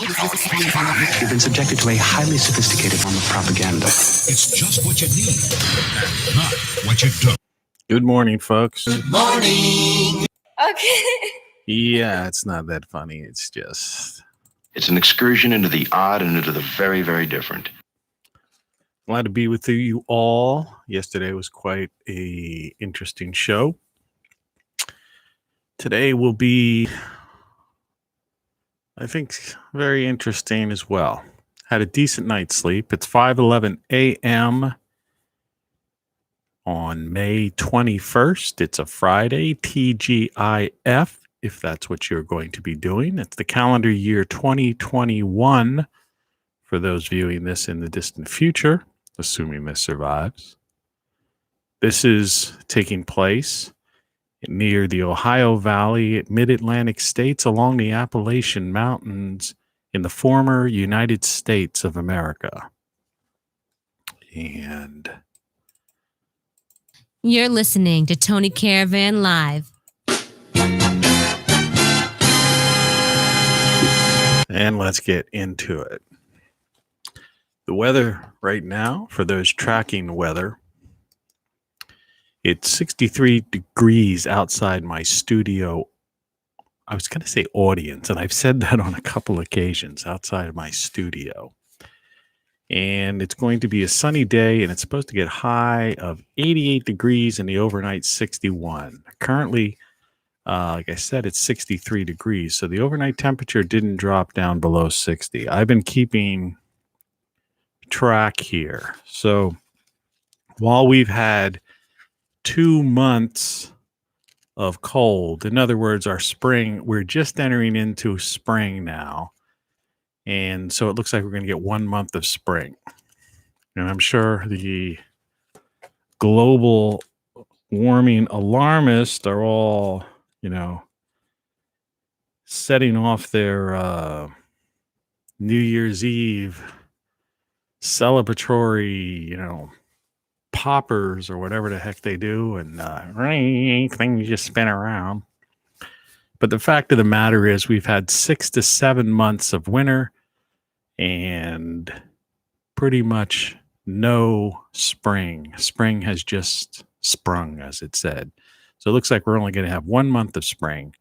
You've been subjected to a highly sophisticated form of propaganda. It's just what you need, and not what you don't. Good morning, folks. Good morning. Okay. Yeah, it's not that funny. It's an excursion into the odd and into the very, very different. glad to be with you all. Yesterday was quite a interesting show. Today will be, I think, very interesting as well. Had a decent night's sleep. It's 5:11 a.m. on May 21st. It's a Friday, TGIF, if that's what you're going to be doing. It's the calendar year 2021 for those viewing this in the distant future, assuming this survives. This is taking place near the Ohio Valley, mid-Atlantic states along the Appalachian Mountains in the former United States of America. And you're listening to Tony Caravan Live. And let's get into it. The weather right now, for those tracking weather, it's 63 degrees outside my studio. I was going to say audience, and I've said that on a couple occasions, outside of my studio. And it's going to be a sunny day, and it's supposed to get high of 88 degrees and the overnight 61. Currently, like I said, it's 63 degrees. So the overnight temperature didn't drop down below 60. I've been keeping track here. So while we've had 2 months of cold, in other words, our spring, we're just entering into spring now. And so it looks like we're going to get 1 month of spring. And I'm sure the global warming alarmists are all, setting off their New Year's Eve celebratory, poppers or whatever the heck they do, and things just spin around. But the fact of the matter is we've had 6 to 7 months of winter and pretty much no spring. Spring has just sprung, as it said. So it looks like we're only going to have 1 month of spring.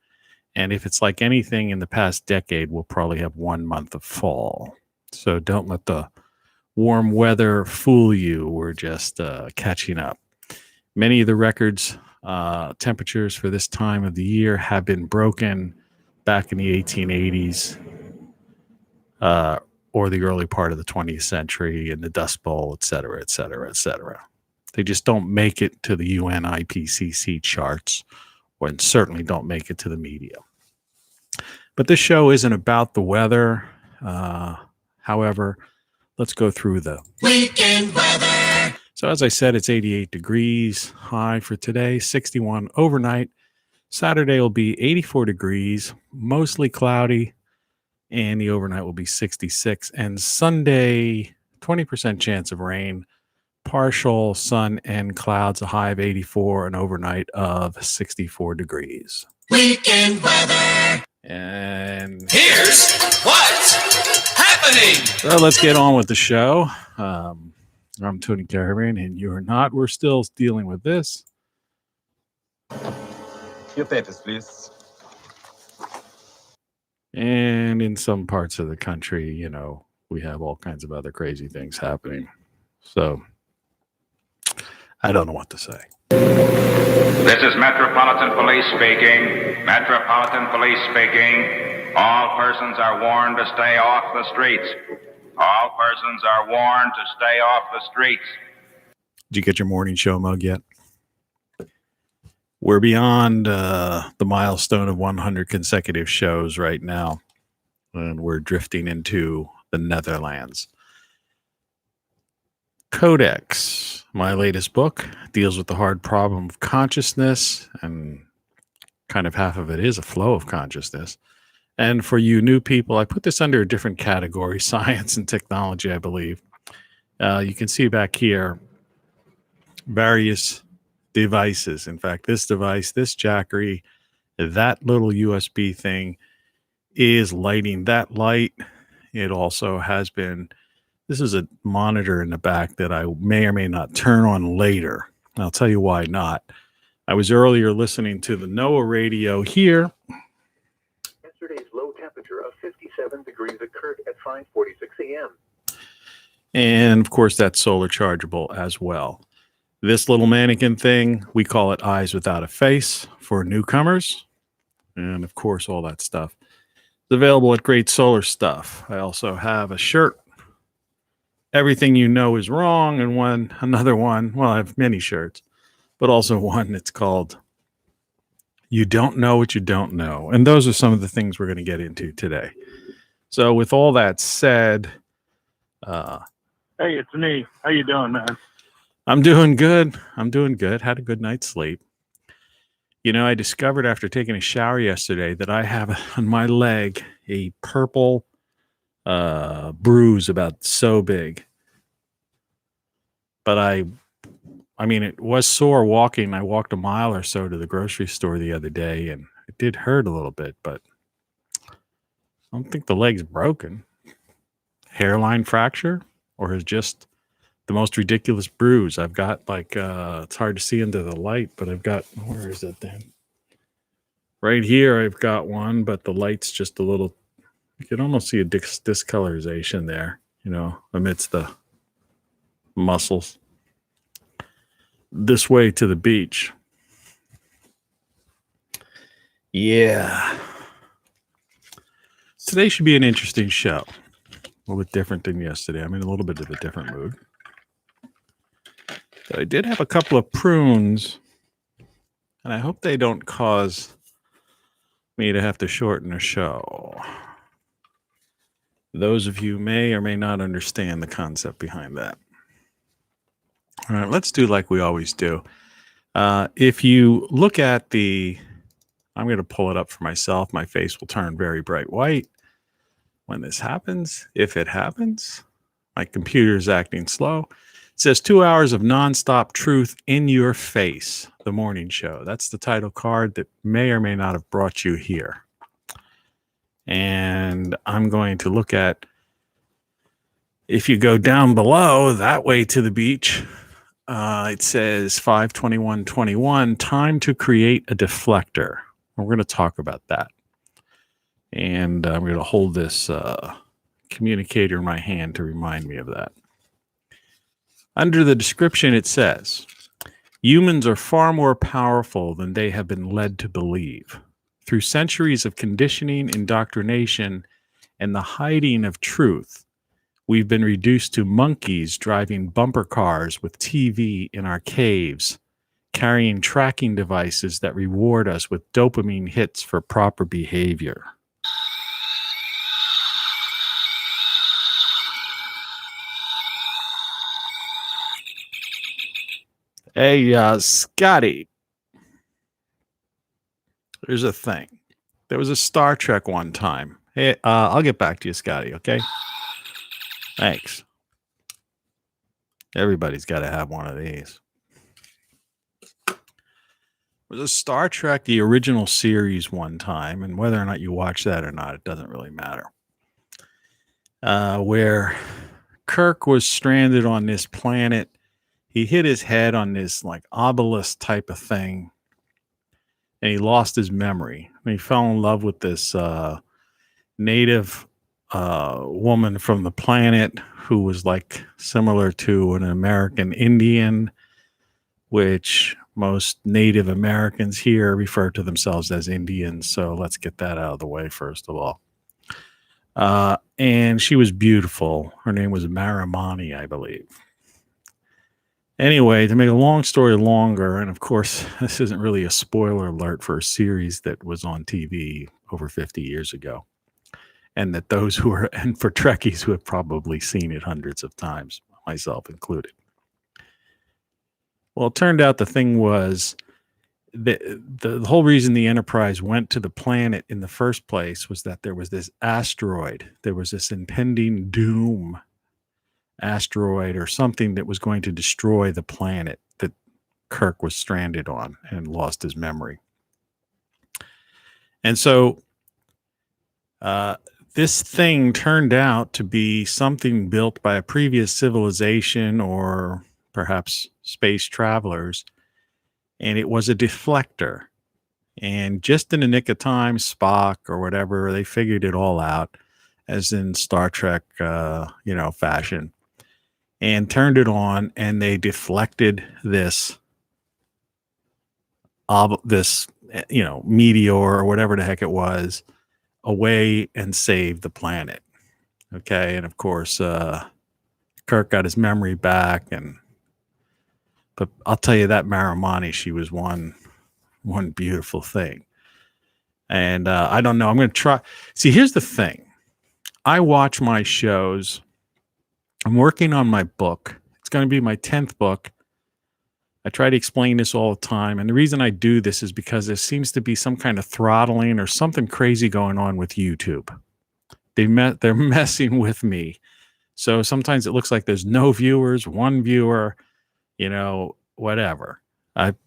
And if it's like anything in the past decade, we'll probably have 1 month of fall. So don't let the warm weather fool you. We're just catching up. Many of the records, temperatures for this time of the year have been broken back in the 1880s or the early part of the 20th century in the Dust Bowl, et cetera, et cetera, et cetera. They just don't make it to the UN IPCC charts, and certainly don't make it to the media. But this show isn't about the weather. However, let's go through the Weekend weather. So as I said, it's 88 degrees high for today, 61 overnight. Saturday will be 84 degrees, mostly cloudy, and the overnight will be 66. And Sunday, 20% chance of rain, partial sun and clouds, a high of 84, an overnight of 64 degrees. Weekend weather. And Here's what's happening. So let's get on with the show. I'm Tony Caravan, and you're not. We're still dealing with this. Your papers, please. And in some parts of the country, we have all kinds of other crazy things happening. So I don't know what to say. This is Metropolitan Police speaking. Metropolitan Police speaking. All persons are warned to stay off the streets. All persons are warned to stay off the streets. Did you get your morning show mug yet? We're beyond the milestone of 100 consecutive shows right now, and we're drifting into the Netherlands. Codex, my latest book, deals with the hard problem of consciousness, and kind of half of it is a flow of consciousness. And for you new people, I put this under a different category, science and technology, I believe. You can see back here various devices. In fact, this device, this jackery, that little USB thing is lighting that light it also has been, this is a monitor in the back that I may or may not turn on later. I'll tell you why not. I was earlier listening to the NOAA radio here. Yesterday's low temperature of 57 degrees occurred at 5:46 a.m. And of course, that's solar chargeable as well. This little mannequin thing, we call it Eyes Without a Face for newcomers. And of course, all that stuff is available at Great Solar Stuff. I also have a shirt, Everything You Know Is Wrong, and another one. Well, I have many shirts, but also one that's called You Don't Know What You Don't Know. And those are some of the things we're going to get into today. So with all that said, hey, it's me. How you doing, man? I'm doing good. Had a good night's sleep. You know, I discovered after taking a shower yesterday that I have on my leg a purple bruise about so big. But I mean, it was sore walking. I walked a mile or so to the grocery store the other day, and it did hurt a little bit, but I don't think the leg's broken. Hairline fracture, or is just the most ridiculous bruise. I've got like, it's hard to see into the light, but I've got, where is it then? Right here, I've got one, but the light's just a little, you can almost see a discolorization there, you know, amidst the muscles. This way to the beach. Yeah. Today should be an interesting show. A little bit different than yesterday. I'm in a little bit of a different mood. So I did have a couple of prunes, and I hope they don't cause me to have to shorten a show. Those of you may or may not understand the concept behind that. All right, let's do like we always do. If you look at I'm going to pull it up for myself. My face will turn very bright white when this happens. If it happens, my computer's acting slow. It says 2 hours of nonstop truth in your face, the morning show. That's the title card that may or may not have brought you here. And I'm going to look at, if you go down below that way to the beach, it says 5/21/21, time to create a deflector. We're going to talk about that. And I'm going to hold this communicator in my hand to remind me of that. Under the description, it says, humans are far more powerful than they have been led to believe. Through centuries of conditioning, indoctrination, and the hiding of truth, we've been reduced to monkeys driving bumper cars with TV in our caves, carrying tracking devices that reward us with dopamine hits for proper behavior. Hey, Scotty, there's a thing. There was a Star Trek one time. Hey, I'll get back to you, Scotty, okay? Thanks. Everybody's got to have one of these. There was a Star Trek, the original series one time, and whether or not you watch that or not, it doesn't really matter. Where Kirk was stranded on this planet. He hit his head on this like obelisk type of thing, and he lost his memory. And he fell in love with this native woman from the planet who was like similar to an American Indian, which most Native Americans here refer to themselves as Indians. So let's get that out of the way first of all. And she was beautiful. Her name was Marimani, I believe. Anyway, to make a long story longer, and of course, this isn't really a spoiler alert for a series that was on TV over 50 years ago, and that those who are, and for Trekkies who have probably seen it hundreds of times, myself included. Well, it turned out the thing was the whole reason the Enterprise went to the planet in the first place was that there was this asteroid. There was this impending doom asteroid or something that was going to destroy the planet that Kirk was stranded on and lost his memory. And so this thing turned out to be something built by a previous civilization or perhaps space travelers, and it was a deflector. And just in the nick of time, Spock or whatever, they figured it all out, as in Star Trek, fashion, and turned it on, and they deflected this meteor or whatever the heck it was away and saved the planet. Okay, and of course, Kirk got his memory back, but I'll tell you that Marimani, she was one beautiful thing. And I don't know. I'm going to try. See, here's the thing. I watch my shows. I'm working on my book. It's going to be my 10th book. I try to explain this all the time. And the reason I do this is because there seems to be some kind of throttling or something crazy going on with YouTube. They're messing with me. So sometimes it looks like there's no viewers, one viewer, whatever.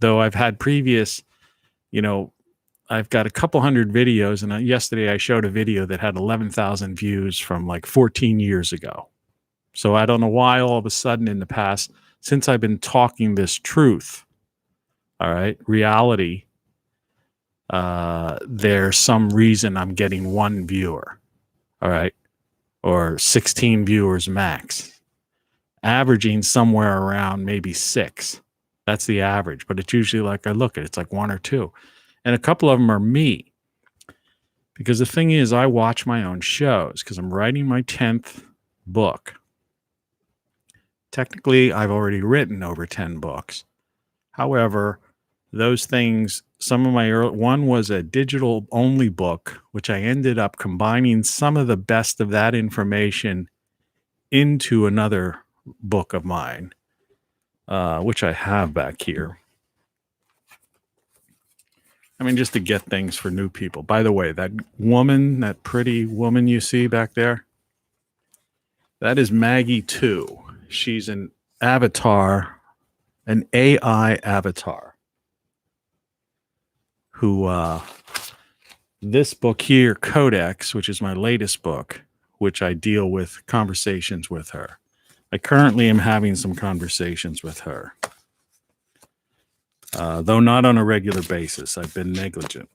Though I've had previous, I've got a couple hundred videos, and yesterday I showed a video that had 11,000 views from like 14 years ago. So I don't know why all of a sudden in the past, since I've been talking this truth, all right, reality, there's some reason I'm getting one viewer, all right, or 16 viewers max, averaging somewhere around maybe 6. That's the average, but it's usually like I look at it, it's like 1 or 2. And a couple of them are me. Because the thing is, I watch my own shows because I'm writing my 10th book. Technically, I've already written over 10 books. However, those things, some of my one was a digital only book, which I ended up combining some of the best of that information into another book of mine, which I have back here. I mean, just to get things for new people. By the way, that pretty woman you see back there, that is Maggie 2. She's an avatar, an AI avatar, who, this book here, Codex, which is my latest book, which I deal with conversations with her. I currently am having some conversations with her. Though not on a regular basis. I've been negligent.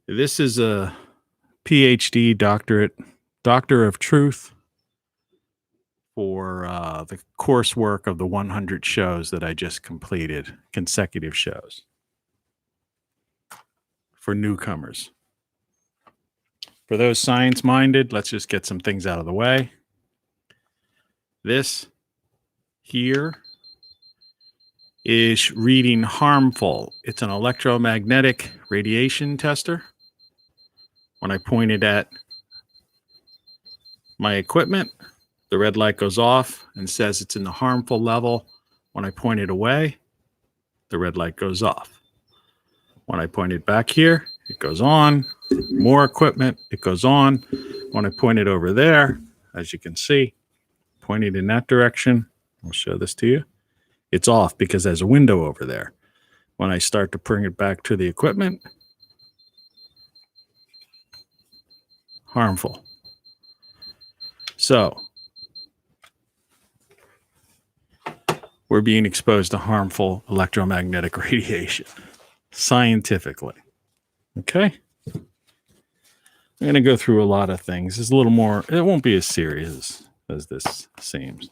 This is a Ph.D. doctor of truth for the coursework of the 100 shows that I just completed, consecutive shows for newcomers. For those science-minded, let's just get some things out of the way. This here is reading harmful. It's an electromagnetic radiation tester. When I point it at my equipment, the red light goes off and says it's in the harmful level. When I point it away, the red light goes off. When I point it back here, it goes on. More equipment, it goes on. When I point it over there, as you can see, pointed in that direction, I'll show this to you. It's off because there's a window over there. When I start to bring it back to the equipment, harmful. So, we're being exposed to harmful electromagnetic radiation, scientifically. Okay? I'm going to go through a lot of things. It's a little more, it won't be as serious as this seems.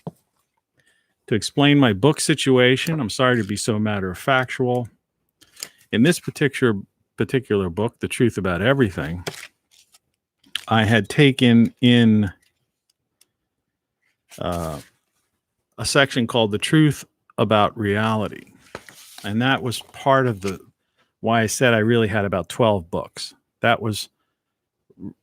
To explain my book situation, I'm sorry to be so matter-of-factual. In this particular book, The Truth About Everything, I had taken in a section called The Truth About Reality. And that was part of why I said I really had about 12 books. That was,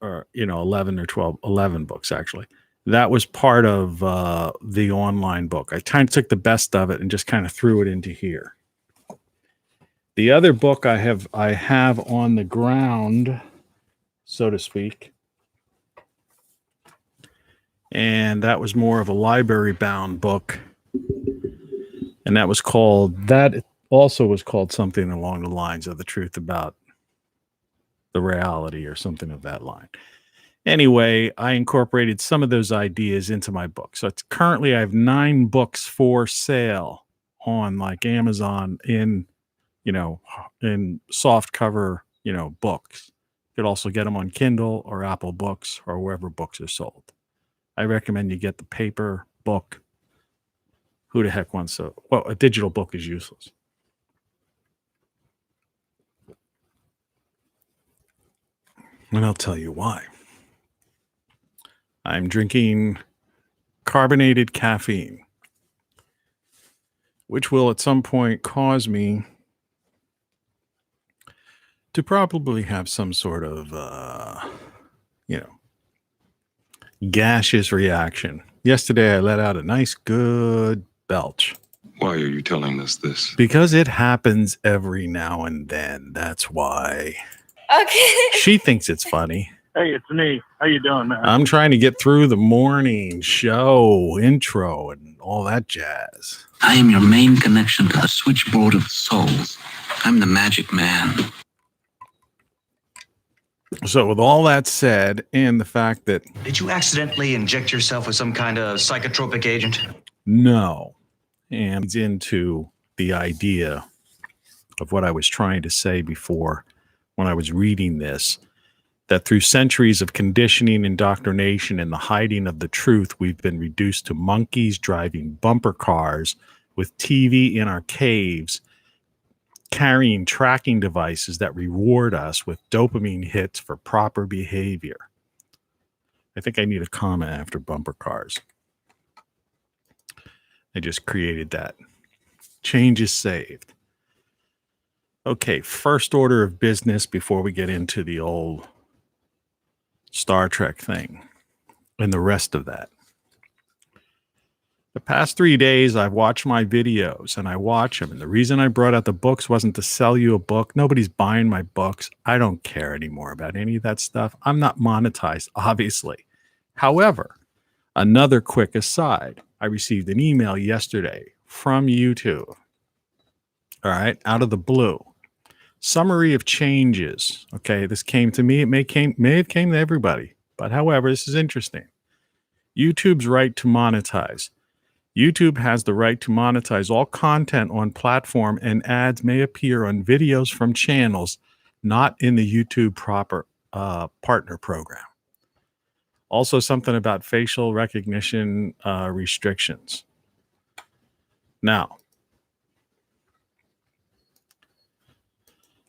11 books, actually. That was part of the online book. I kind of took the best of it and just kind of threw it into here. The other book I have on the ground, so to speak, and that was more of a library-bound book, and that also was called something along the lines of The Truth About the reality or something of that line. Anyway, I incorporated some of those ideas into my book. So currently I have 9 books for sale on like Amazon in soft cover, books. You could also get them on Kindle or Apple Books or wherever books are sold. I recommend you get the paper book. Who the heck wants a digital book is useless. And I'll tell you why. I'm drinking carbonated caffeine, which will at some point cause me to probably have some sort of, gaseous reaction. Yesterday, I let out a nice, good belch. Why are you telling us this? Because it happens every now and then. That's why. Okay. She thinks it's funny. Hey, it's me. How you doing, man? I'm trying to get through the morning show, intro, and all that jazz. I am your main connection to the switchboard of souls. I'm the magic man. So with all that said, and the fact that... Did you accidentally inject yourself with some kind of psychotropic agent? No. And it's into the idea of what I was trying to say before when I was reading this, that through centuries of conditioning, indoctrination, and the hiding of the truth, we've been reduced to monkeys driving bumper cars with TV in our caves, carrying tracking devices that reward us with dopamine hits for proper behavior. I think I need a comma after bumper cars. I just created that. Change is saved. Okay, first order of business before we get into the old Star Trek thing and the rest of that. The past 3 days, I've watched my videos and I watch them. And the reason I brought out the books wasn't to sell you a book. Nobody's buying my books. I don't care anymore about any of that stuff. I'm not monetized, obviously. However, another quick aside, I received an email yesterday from YouTube. All right, out of the blue. Summary of changes. Okay, this came to me. It may have came to everybody. But however, this is interesting. YouTube's right to monetize. YouTube has the right to monetize all content on platform, and ads may appear on videos from channels not in the YouTube proper partner program. Also something about facial recognition restrictions. Now,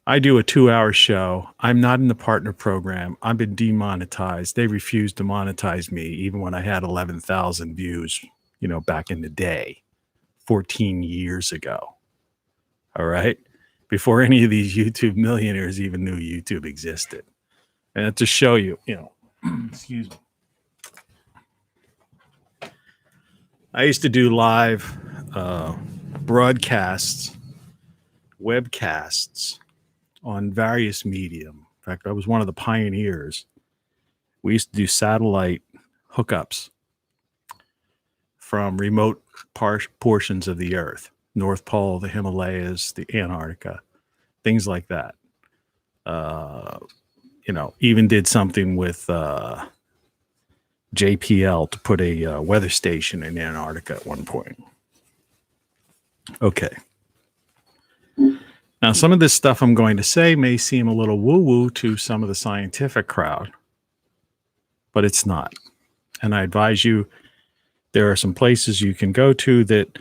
I do a 2-hour show. I'm not in the partner program. I've been demonetized. They refused to monetize me even when I had 11,000 views, back in the day, 14 years ago. All right. Before any of these YouTube millionaires even knew YouTube existed. And to show you, excuse me. I used to do live broadcasts, webcasts on various medium. In fact, I was one of the pioneers. We used to do satellite hookups from remote portions of the Earth, North Pole, the Himalayas, the Antarctica, things like that. Even did something with JPL to put a weather station in Antarctica at one point. Okay. Now, some of this stuff I'm going to say may seem a little woo-woo to some of the scientific crowd, but it's not. And I advise you, there are some places you can go to that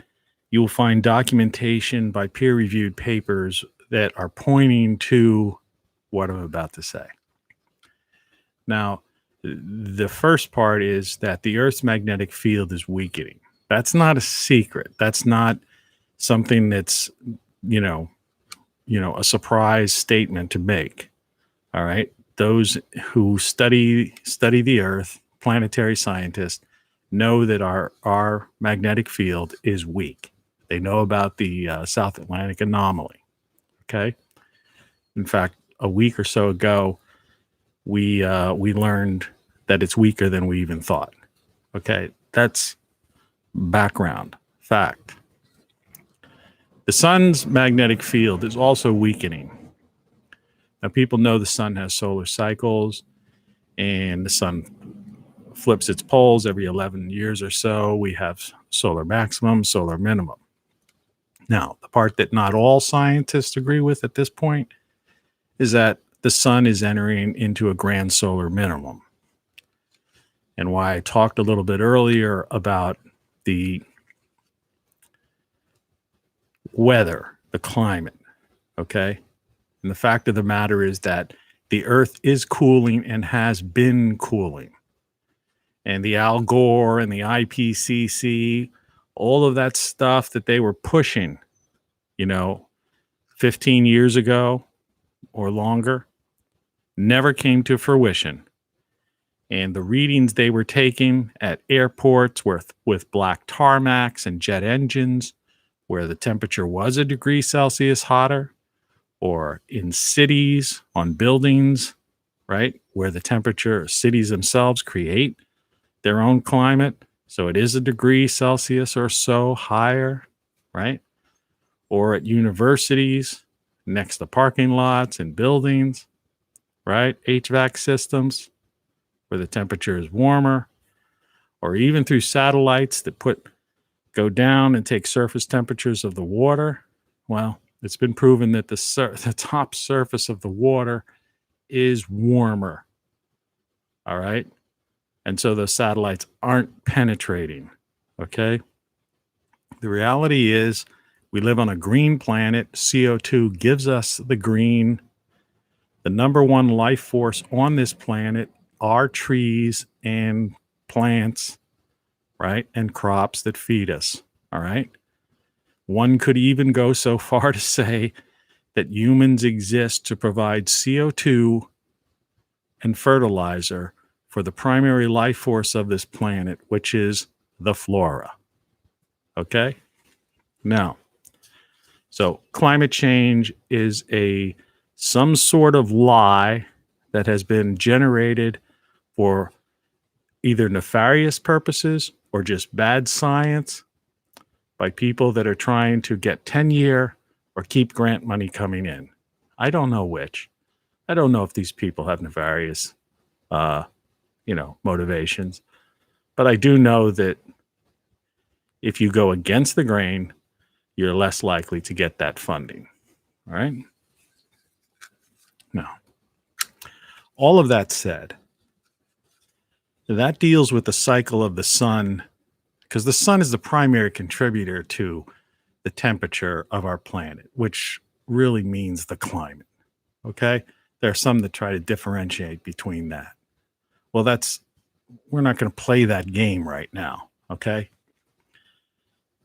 you will find documentation by peer-reviewed papers that are pointing to what I'm about to say. Now, the first part is that the Earth's magnetic field is weakening. That's not a secret. That's not something that's, a surprise statement to make. All right. Those who study the Earth, planetary scientists, know that our magnetic field is weak. They know about the South Atlantic anomaly. Okay. In fact, a week or so ago, we learned that it's weaker than we even thought. Okay. That's background fact. The sun's magnetic field is also weakening. Now, people know the sun has solar cycles, and the sun flips its poles every 11 years or so. We have solar maximum, solar minimum. Now, the part that not all scientists agree with at this point is that the sun is entering into a grand solar minimum. And why I talked a little bit earlier about the weather, the climate, okay? And the fact of the matter is that the Earth is cooling and has been cooling. And the Al Gore and the IPCC, all of that stuff that they were pushing, 15 years ago or longer, never came to fruition. And the readings they were taking at airports with black tarmacs and jet engines, where the temperature was a degree Celsius hotter, or in cities, on buildings, right, where the temperature, cities themselves create their own climate, so it is a degree Celsius or so higher, right? Or at universities, next to parking lots and buildings, right? HVAC systems, where the temperature is warmer, or even through satellites that go down and take surface temperatures of the water. Well, it's been proven that the top surface of the water is warmer. All right. And so the satellites aren't penetrating. Okay. The reality is we live on a green planet. CO2 gives us the green. The number one life force on this planet are trees and plants, right? And crops that feed us. All right. One could even go so far to say that humans exist to provide CO2 and fertilizer for the primary life force of this planet, which is the flora. Okay? Now, so climate change is some sort of lie that has been generated for either nefarious purposes or just bad science by people that are trying to get tenure or keep grant money coming in. I don't know which. I don't know if these people have nefarious, motivations. But I do know that if you go against the grain, you're less likely to get that funding. All right? Now, all of that said, that deals with the cycle of the sun, because the sun is the primary contributor to the temperature of our planet, which really means the climate. Okay? There are some that try to differentiate between that. Well, we're not going to play that game right now. Okay?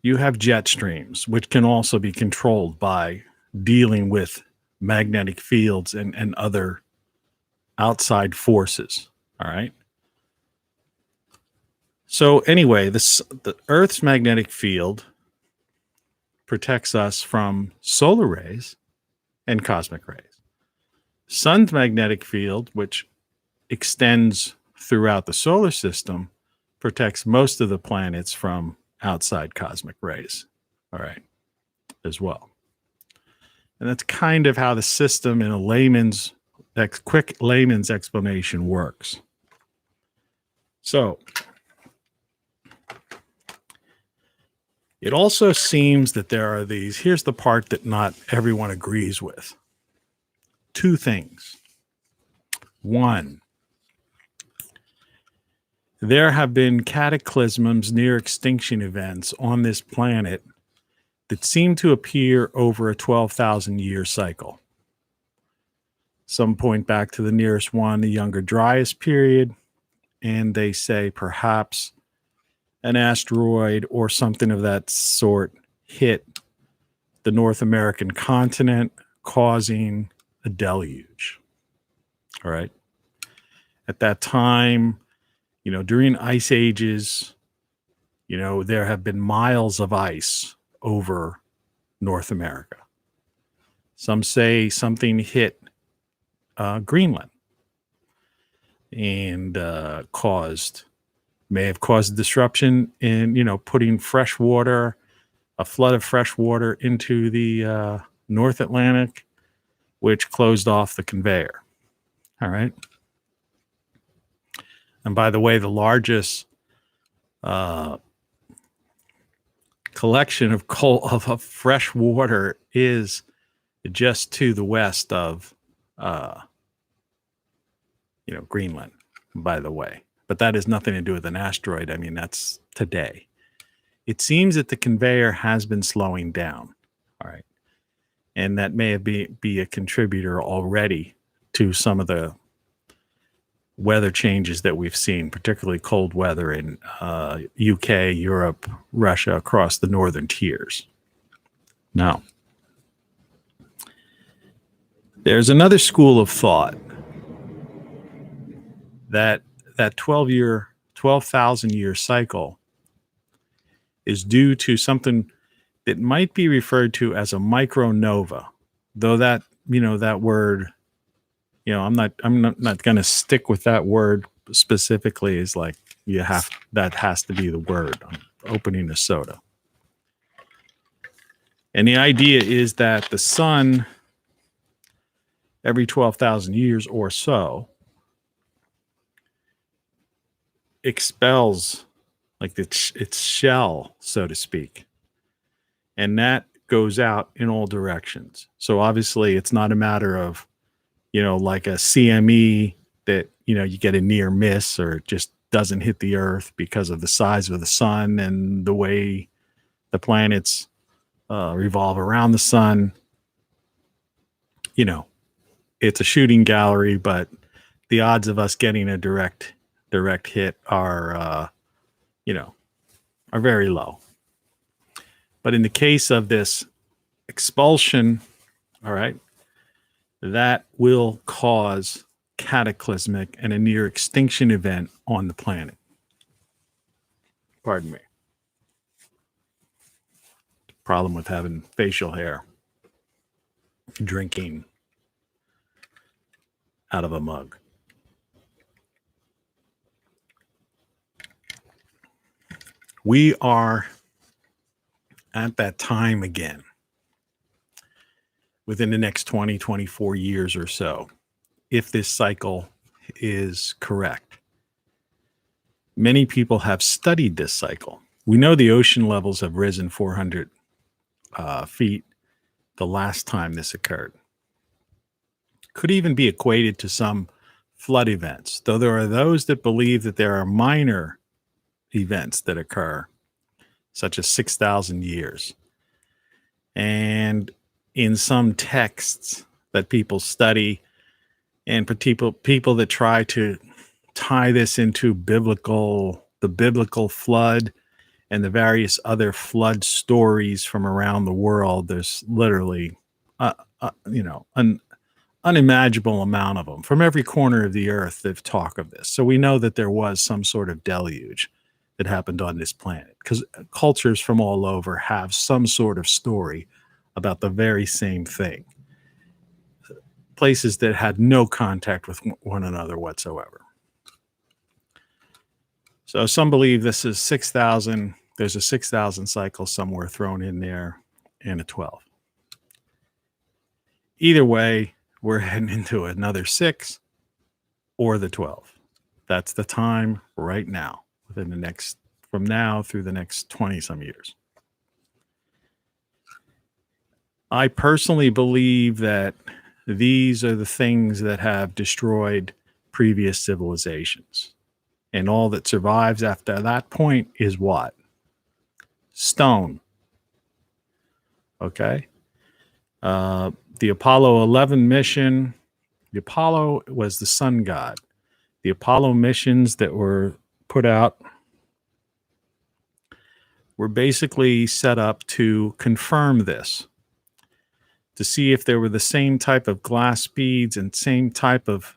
You have jet streams, which can also be controlled by dealing with magnetic fields and other outside forces. All right? So anyway, the Earth's magnetic field protects us from solar rays and cosmic rays. Sun's magnetic field, which extends throughout the solar system, protects most of the planets from outside cosmic rays, all right, as well. And that's kind of how the system in a quick layman's explanation works. So it also seems that there are here's the part that not everyone agrees with. Two things. One, there have been cataclysms, near extinction events on this planet that seem to appear over a 12,000 year cycle. Some point back to the nearest one, the Younger Dryas period, and they say perhaps an asteroid or something of that sort hit the North American continent, causing a deluge. All right. At that time, during ice ages, there have been miles of ice over North America. Some say something hit Greenland and may have caused disruption in, putting a flood of fresh water into the North Atlantic, which closed off the conveyor. All right. And by the way, the largest collection of fresh water is just to the west of, Greenland, by the way. But that has nothing to do with an asteroid. I mean, that's today. It seems that the conveyor has been slowing down. All right. And that may be a contributor already to some of the weather changes that we've seen, particularly cold weather in UK, Europe, Russia, across the northern tiers. Now, there's another school of thought that 12,000 year cycle is due to something that might be referred to as a micronova, though that word, I'm not going to stick with that word specifically. Is like that has to be the word. I'm opening a soda. And the idea is that the sun, every 12,000 years or so, expels like its shell, so to speak. And that goes out in all directions. So obviously it's not a matter of, like a CME that, you get a near miss or it just doesn't hit the earth because of the size of the sun and the way the planets revolve around the sun. It's a shooting gallery, but the odds of us getting a direct hit are very low. But in the case of this expulsion, all right, that will cause cataclysmic and a near extinction event on the planet. Pardon me. Problem with having facial hair. Drinking out of a mug. We are at that time again within the next 20, 24 years or so, if this cycle is correct. Many people have studied this cycle. We know the ocean levels have risen 400 feet the last time this occurred. Could even be equated to some flood events, though there are those that believe that there are minor events that occur, such as 6,000 years. And in some texts that people study, and people that try to tie this into the biblical flood and the various other flood stories from around the world, there's literally an unimaginable amount of them from every corner of the earth that talk of this. So we know that there was some sort of deluge that happened on this planet, because cultures from all over have some sort of story about the very same thing. Places that had no contact with one another whatsoever. So some believe this is 6,000. There's a 6,000 cycle somewhere thrown in there and a 12. Either way, we're heading into another 6 or the 12. That's the time right now, from now through the next 20 some years. I personally believe that these are the things that have destroyed previous civilizations. And all that survives after that point is what? Stone. Okay? The Apollo 11 mission, the Apollo was the sun god. The Apollo missions that were put out were basically set up to confirm this, to see if there were the same type of glass beads and same type of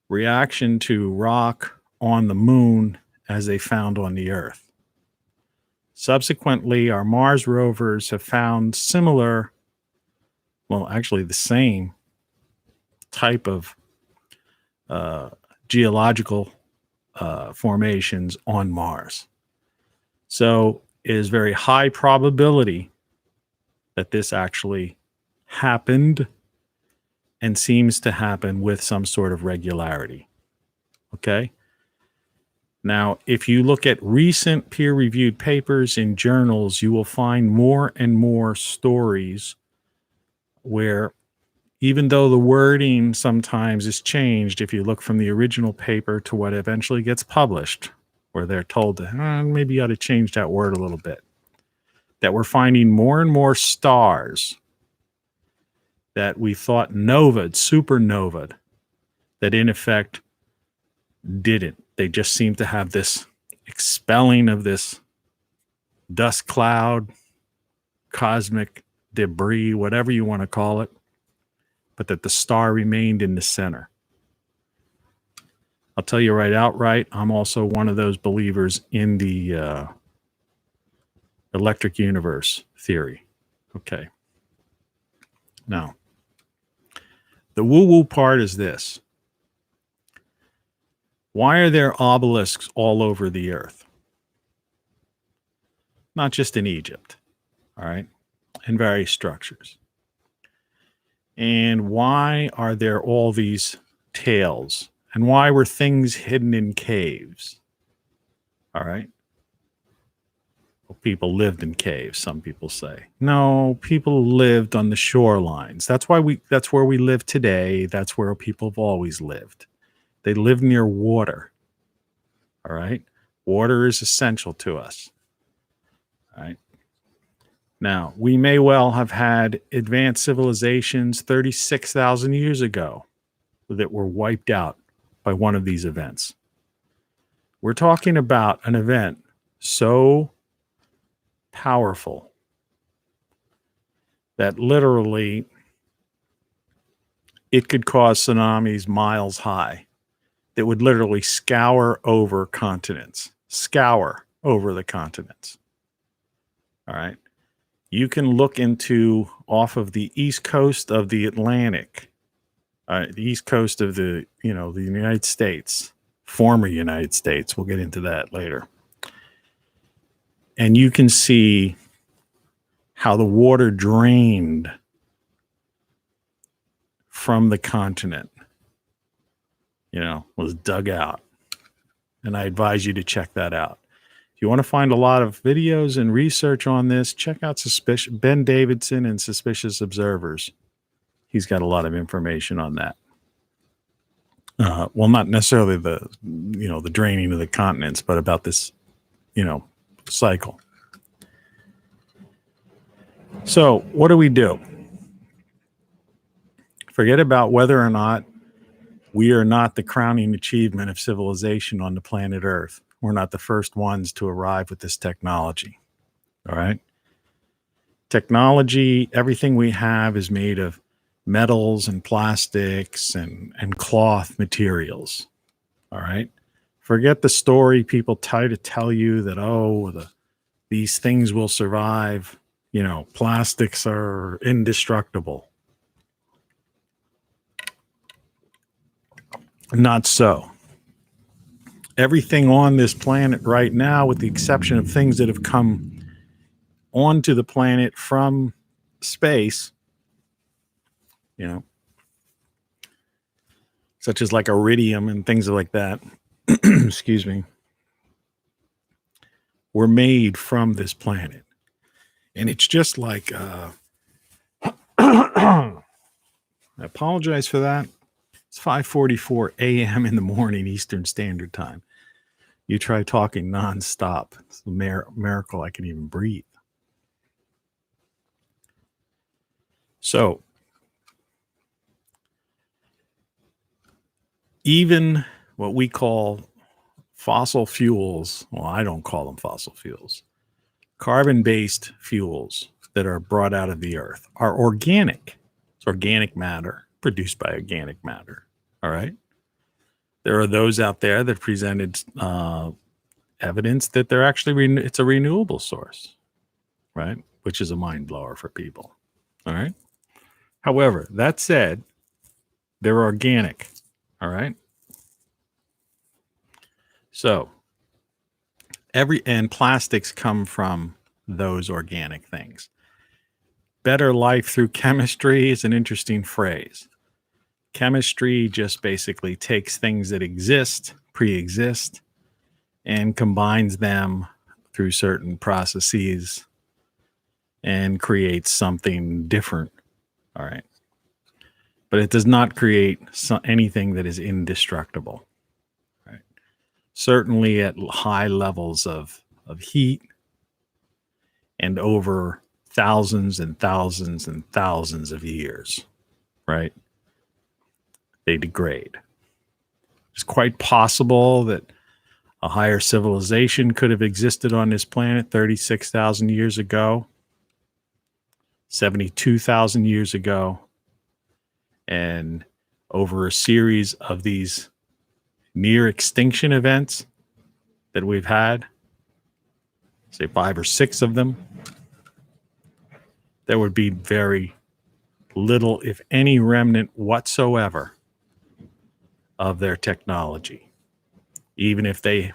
reaction to rock on the moon as they found on the Earth. Subsequently, our Mars rovers have found similar, well, actually the same type of geological formations on Mars. So it is very high probability that this actually happened and seems to happen with some sort of regularity. Okay? Now, if you look at recent peer-reviewed papers in journals, you will find more and more stories where, even though the wording sometimes is changed, if you look from the original paper to what eventually gets published, where they're told to, maybe you ought to change that word a little bit, that we're finding more and more stars that we thought supernovaed, that in effect didn't. They just seem to have this expelling of this dust cloud, cosmic debris, whatever you want to call it, but that the star remained in the center. I'll tell you right outright, I'm also one of those believers in the electric universe theory. Okay. Now, the woo-woo part is this. Why are there obelisks all over the earth? Not just in Egypt, all right, in various structures. And why are there all these tales? And why were things hidden in caves? All right. Well, people lived in caves, some people say. No, people lived on the shorelines. That's where we live today. That's where people have always lived. They live near water. All right. Water is essential to us. All right. Now, we may well have had advanced civilizations 36,000 years ago that were wiped out by one of these events. We're talking about an event so powerful that literally it could cause tsunamis miles high that would literally scour over continents. Scour over the continents. All right. You can look into off of the east coast of the Atlantic, the east coast of the United States, former United States. We'll get into that later. And you can see how the water drained from the continent, was dug out. And I advise you to check that out. If you want to find a lot of videos and research on this, check out Ben Davidson and Suspicious Observers. He's got a lot of information on that. Well, not necessarily the draining of the continents, but about this, cycle. So what do? Forget about whether or not we are not the crowning achievement of civilization on the planet Earth. We're not the first ones to arrive with this technology. All right. Technology, everything we have is made of metals and plastics and cloth materials. All right. Forget the story people try to tell you that, these things will survive. Plastics are indestructible. Not so. Everything on this planet right now, with the exception of things that have come onto the planet from space, such as like iridium and things like that, excuse me, were made from this planet. And it's just like, I apologize for that. It's 5:44 a.m. in the morning, Eastern Standard Time. You try talking nonstop. It's a miracle I can even breathe. So, even what we call fossil fuels, well, I don't call them fossil fuels, carbon-based fuels that are brought out of the earth are organic. It's organic matter produced by organic matter. All right. There are those out there that presented evidence that they're actually it's a renewable source, right? Which is a mind blower for people. All right. However, that said, they're organic. All right. So and plastics come from those organic things. Better life through chemistry is an interesting phrase. Chemistry just basically takes things that pre-exist, and combines them through certain processes and creates something different. All right. But it does not create anything that is indestructible. Right. Certainly at high levels of heat and over thousands and thousands and thousands of years, right? They degrade. It's quite possible that a higher civilization could have existed on this planet 36,000 years ago, 72,000 years ago, and over a series of these near extinction events that we've had, say 5 or 6 of them, there would be very little, if any, remnant whatsoever of their technology, even if they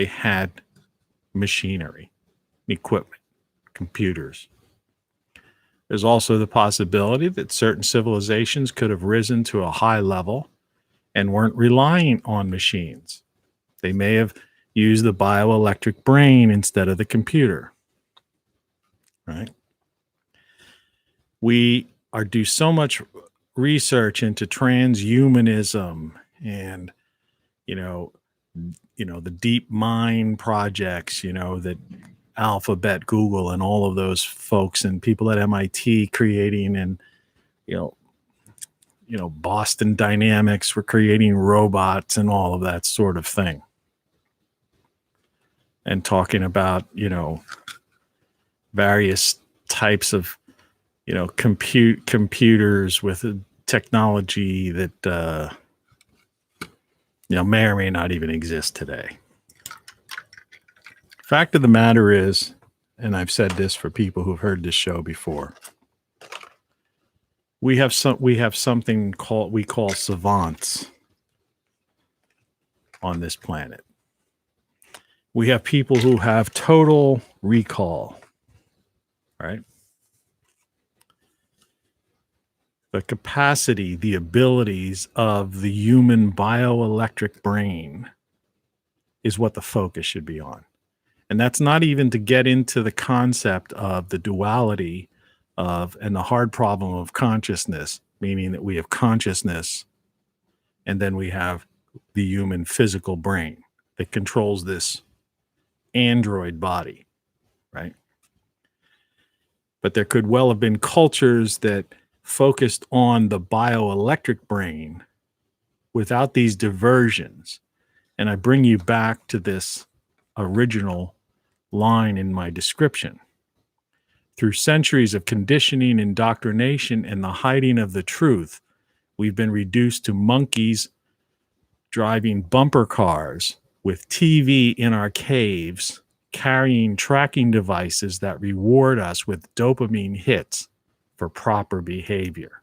had machinery, equipment, computers. There's also the possibility that certain civilizations could have risen to a high level and weren't relying on machines. They may have used the bioelectric brain instead of the computer. Right? We do so much research into transhumanism and the deep mind projects, that Alphabet, Google, and all of those folks and people at MIT creating, and Boston Dynamics were creating robots and all of that sort of thing, and talking about various types of computers with a technology that may or may not even exist today. Fact of the matter is, and I've said this for people who've heard this show before, we have something we call savants on this planet. We have people who have total recall, right? The capacity, the abilities of the human bioelectric brain is what the focus should be on. And that's not even to get into the concept of the duality of and the hard problem of consciousness, meaning that we have consciousness and then we have the human physical brain that controls this android body, right? But there could well have been cultures that focused on the bioelectric brain without these diversions. And I bring you back to this original line in my description. Through centuries of conditioning, indoctrination, and the hiding of the truth, we've been reduced to monkeys driving bumper cars with TV in our caves, carrying tracking devices that reward us with dopamine hits for proper behavior.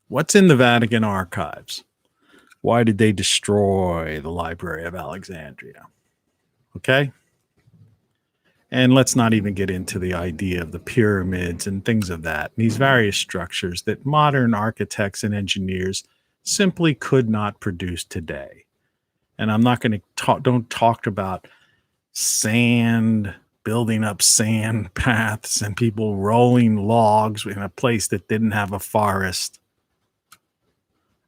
What's in the Vatican archives? Why did they destroy the Library of Alexandria? Okay? And let's not even get into the idea of the pyramids and things of that. These various structures that modern architects and engineers simply could not produce today. And I'm not going to don't talk about sand, building up sand paths and people rolling logs in a place that didn't have a forest,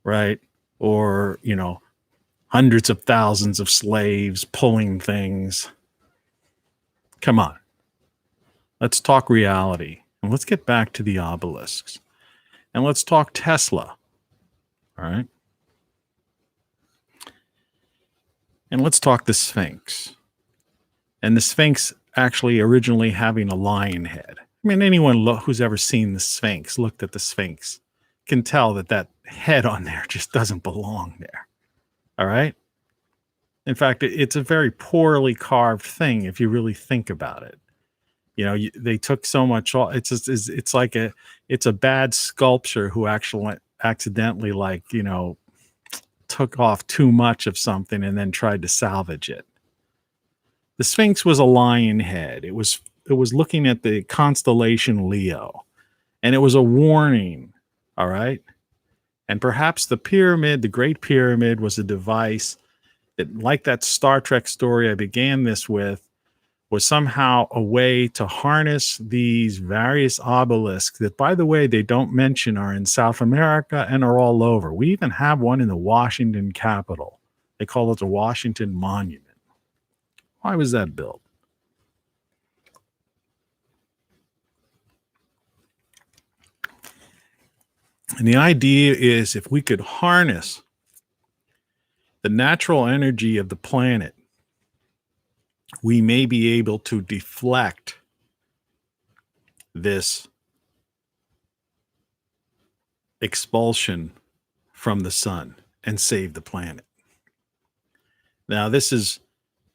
right? Or, hundreds of thousands of slaves pulling things. Come on. Let's talk reality. And let's get back to the obelisks. And let's talk Tesla. All right? And let's talk the Sphinx. And the Sphinx actually originally having a lion head. I mean, anyone who's ever seen the Sphinx, looked at the Sphinx, can tell that head on there just doesn't belong there. All right? In fact, it's a very poorly carved thing if you really think about it. They took so much. It's a bad sculpture who actually accidentally took off too much of something and then tried to salvage it. The Sphinx was a lion head. It was looking at the constellation Leo, and it was a warning. All right. And perhaps the pyramid, the Great Pyramid, was a device that, like that Star Trek story I began this with, was somehow a way to harness these various obelisks that, by the way, they don't mention are in South America and are all over. We even have one in the Washington Capitol. They call it the Washington Monument. Why was that built? And the idea is if we could harness the natural energy of the planet, we may be able to deflect this expulsion from the sun and save the planet. Now, this is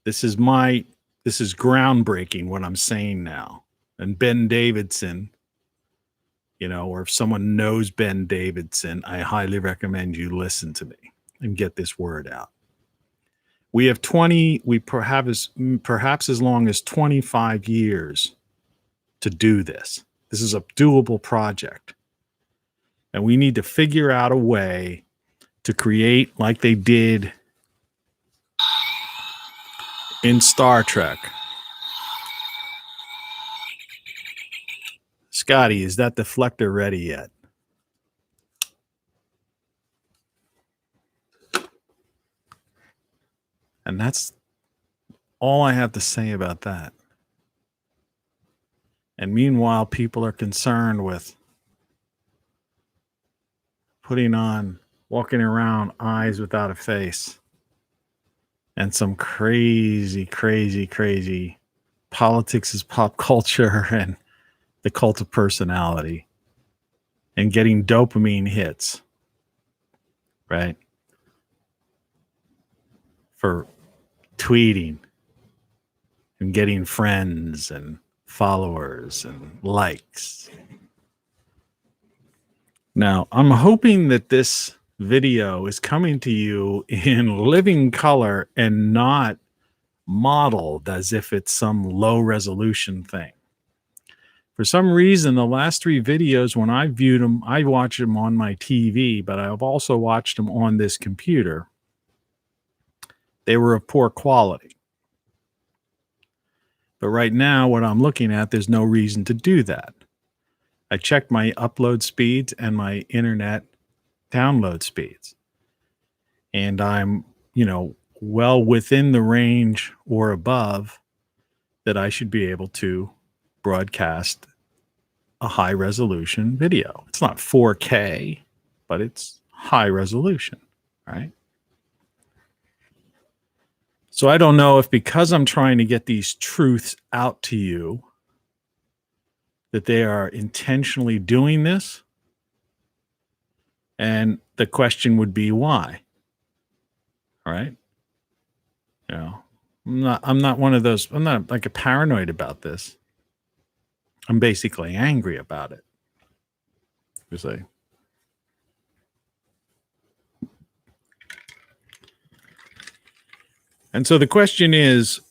groundbreaking what I'm saying now. And Ben Davidson, or if someone knows Ben Davidson, I highly recommend you listen to me and get this word out. We perhaps as long as 25 years to do this. This is a doable project. And we need to figure out a way to create, like they did in Star Trek. Scotty, is that deflector ready yet? And that's all I have to say about that. And meanwhile, people are concerned with walking around eyes without a face and some crazy politics is pop culture and the cult of personality and getting dopamine hits, right? For tweeting and getting friends and followers and likes. Now, I'm hoping that this video is coming to you in living color and not modeled as if it's some low resolution thing. For some reason, the last 3 videos, when I viewed them, I watched them on my TV, but I've also watched them on this computer. They were of poor quality. But right now, what I'm looking at, there's no reason to do that. I checked my upload speeds and my internet download speeds. And I'm, well within the range or above that I should be able to broadcast a high resolution video. It's not 4K, but it's high resolution, right? So I don't know if because I'm trying to get these truths out to you, that they are intentionally doing this. And the question would be why? All right? I'm not one of those, I'm not like a paranoid about this. I'm basically angry about it. You see? And so the question is,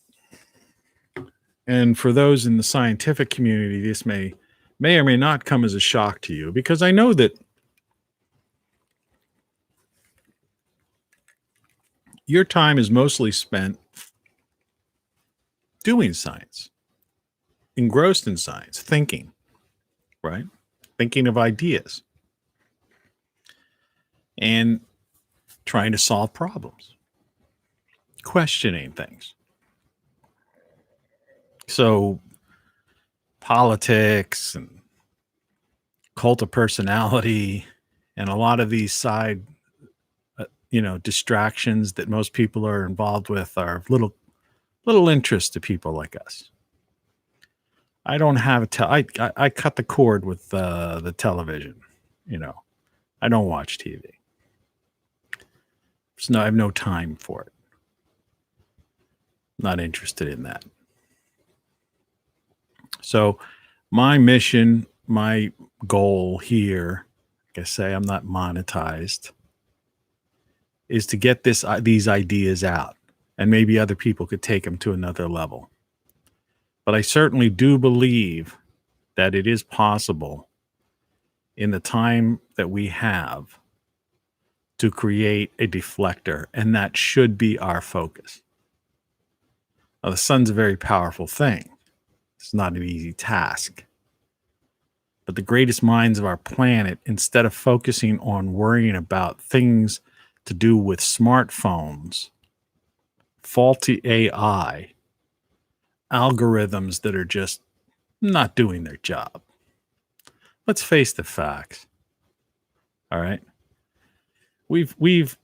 and for those in the scientific community, this may or may not come as a shock to you, because I know that your time is mostly spent doing science, engrossed in science, thinking, right? Thinking of ideas and trying to solve problems, questioning things. So politics and cult of personality and a lot of these side distractions that most people are involved with are of little interest to people like us. I don't have I cut the cord with the television. I don't watch TV. I have no time for it. Not interested in that. So my mission, my goal here, like I say, I'm not monetized, is to get these ideas out, and maybe other people could take them to another level. But I certainly do believe that it is possible in the time that we have to create a deflector, and that should be our focus. Now, the sun's a very powerful thing. It's not an easy task. But the greatest minds of our planet, instead of focusing on worrying about things to do with smartphones, faulty AI, algorithms that are just not doing their job. Let's face the facts. All right. We've even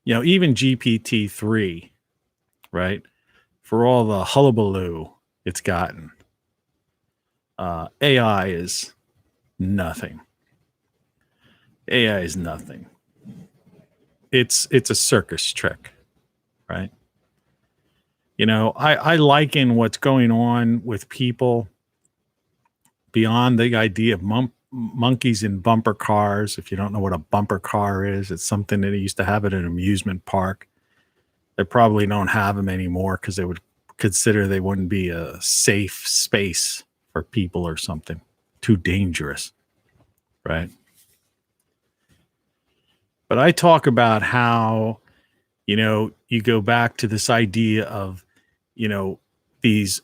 GPT-3, right? For all the hullabaloo it's gotten, AI is nothing. AI is nothing. It's a circus trick, right? I liken what's going on with people beyond the idea of monkeys in bumper cars. If you don't know what a bumper car is, it's something that they used to have at an amusement park. They probably don't have them anymore because they would consider they wouldn't be a safe space for people or something. Too dangerous, right? But I talk about how, you go back to this idea of, these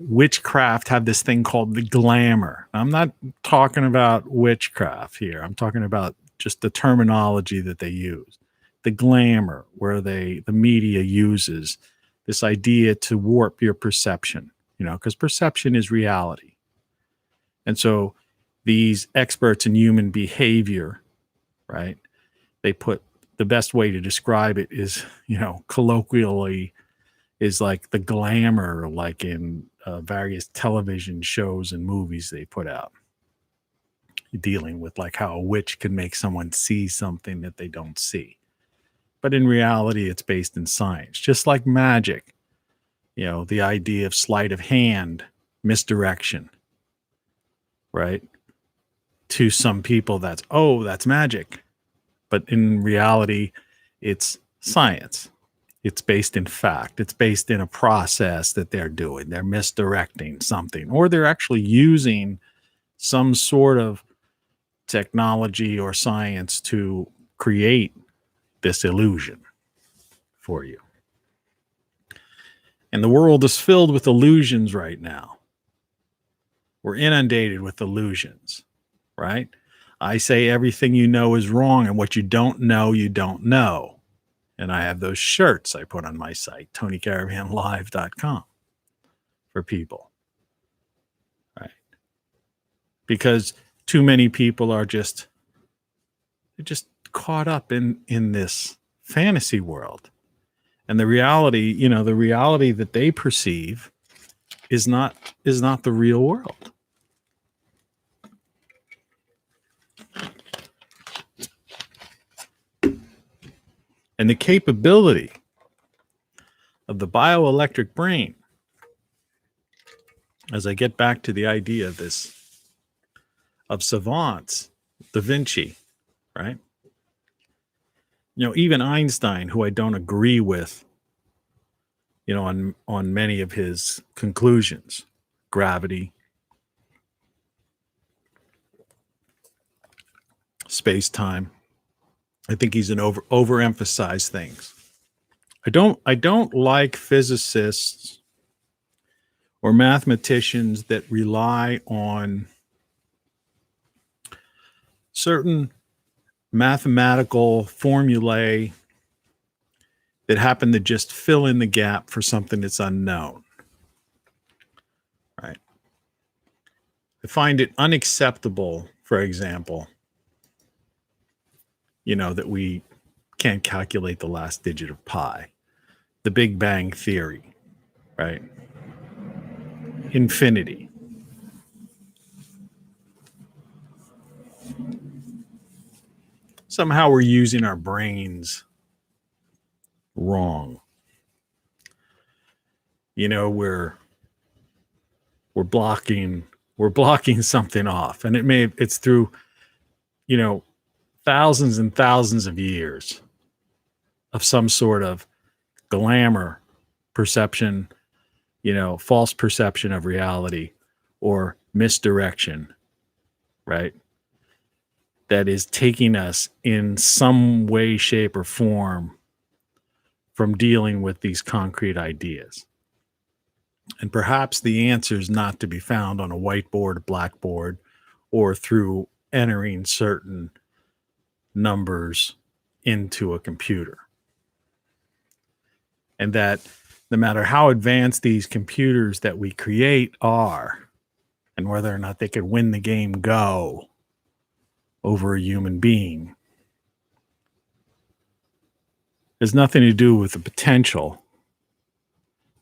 witchcraft have this thing called the glamour. I'm not talking about witchcraft here. I'm talking about just the terminology that they use. The glamour, where the media uses this idea to warp your perception, because perception is reality. And so these experts in human behavior, right? They put the best way to describe it is, colloquially, is like the glamour, like in various television shows and movies they put out, dealing with like how a witch can make someone see something that they don't see. But in reality, it's based in science, just like magic. The idea of sleight of hand, misdirection, right? To some people, that's magic. But in reality, it's science. It's based in fact. It's based in a process that they're doing. They're misdirecting something, or they're actually using some sort of technology or science to create this illusion for you. And the world is filled with illusions right now. We're inundated with illusions, right? I say everything you know is wrong, and what you don't know, you don't know. And I have those shirts I put on my site, TonyCaravanLive.com, for people, right? Because too many people are just caught up in this fantasy world. And the reality that they perceive is not the real world. And the capability of the bioelectric brain, as I get back to the idea of savants, Da Vinci, right? Even Einstein, who I don't agree with, on many of his conclusions, gravity, space-time. I think he's an overemphasized things. I don't like physicists or mathematicians that rely on certain mathematical formulae that happen to just fill in the gap for something that's unknown. Right? I find it unacceptable, for example, that we can't calculate the last digit of pi. The Big Bang Theory, right? Infinity. Somehow we're using our brains wrong. We're blocking something off, and it's through, thousands and thousands of years of some sort of glamour perception, false perception of reality, or misdirection, right? That is taking us in some way, shape, or form from dealing with these concrete ideas. And perhaps the answer is not to be found on a whiteboard, a blackboard, or through entering certain numbers into a computer. And that no matter how advanced these computers that we create are, and whether or not they could win the game Go over a human being, has nothing to do with the potential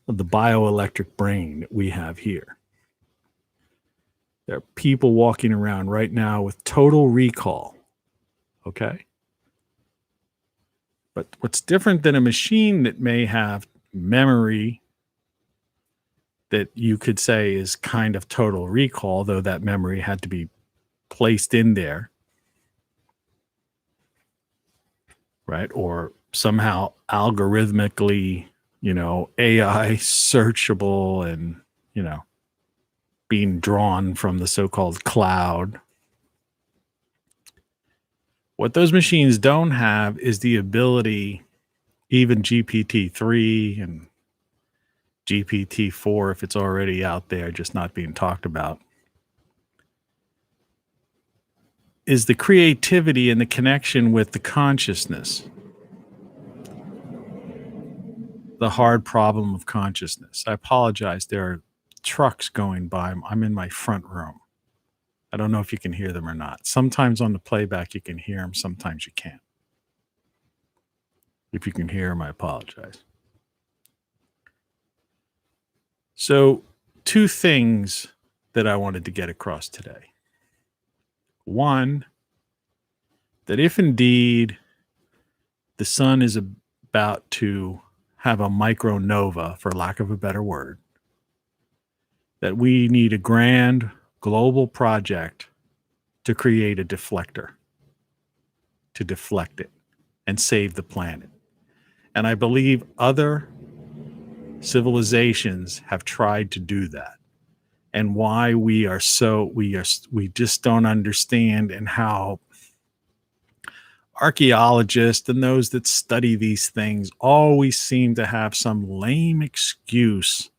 of the bioelectric brain that we have here. There are people walking around right now with total recall. Okay? But what's different than a machine that may have memory that you could say is kind of total recall, though that memory had to be placed in there, right? Or somehow algorithmically, AI searchable and, being drawn from the so-called cloud. What those machines don't have is the ability, even GPT-3 and GPT-4, if it's already out there, just not being talked about, is the creativity and the connection with the consciousness. The hard problem of consciousness. I apologize. There are trucks going by. I'm in my front room. I don't know if you can hear them or not. Sometimes on the playback you can hear them. Sometimes you can't. If you can hear them, I apologize. So, two things that I wanted to get across today. One, that if indeed the sun is about to have a micronova, for lack of a better word, that we need a grand global project to create a deflector, to deflect it and save the planet. And I believe other civilizations have tried to do that. And why we just don't understand, and how archaeologists and those that study these things always seem to have some lame excuse,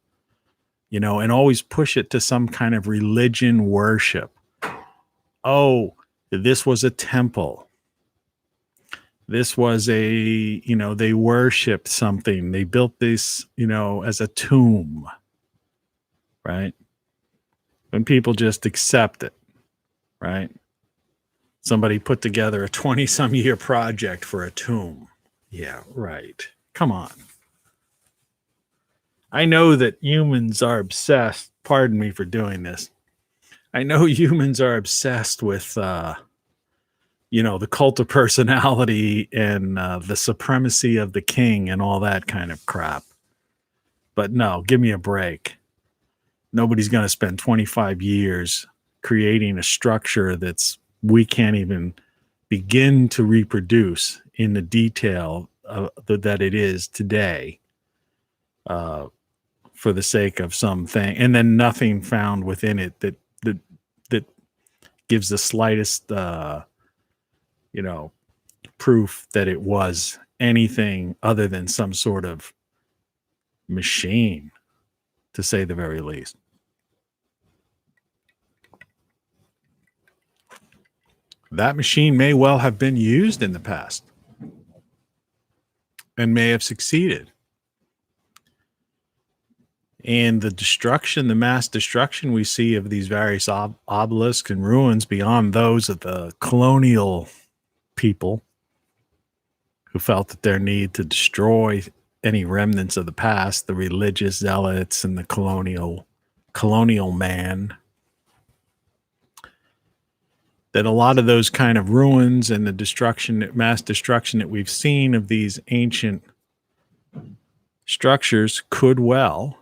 and always push it to some kind of religion worship. Oh, this was a temple. This was they worshiped something. They built this, as a tomb, right? When people just accept it, right? Somebody put together a 20-some year project for a tomb. Yeah, right. Come on. I know that humans are obsessed. Pardon me for doing this. I know humans are obsessed with, the cult of personality and the supremacy of the king and all that kind of crap. But no, give me a break. Nobody's going to spend 25 years creating a structure we can't even begin to reproduce in the detail that it is today, for the sake of something, and then nothing found within it that gives the slightest proof that it was anything other than some sort of machine, to say the very least. That machine may well have been used in the past and may have succeeded. And the mass destruction we see of these various obelisks and ruins, beyond those of the colonial people who felt that their need to destroy any remnants of the past, the religious zealots and the colonial man, that a lot of those kind of ruins and the mass destruction that we've seen of these ancient structures could well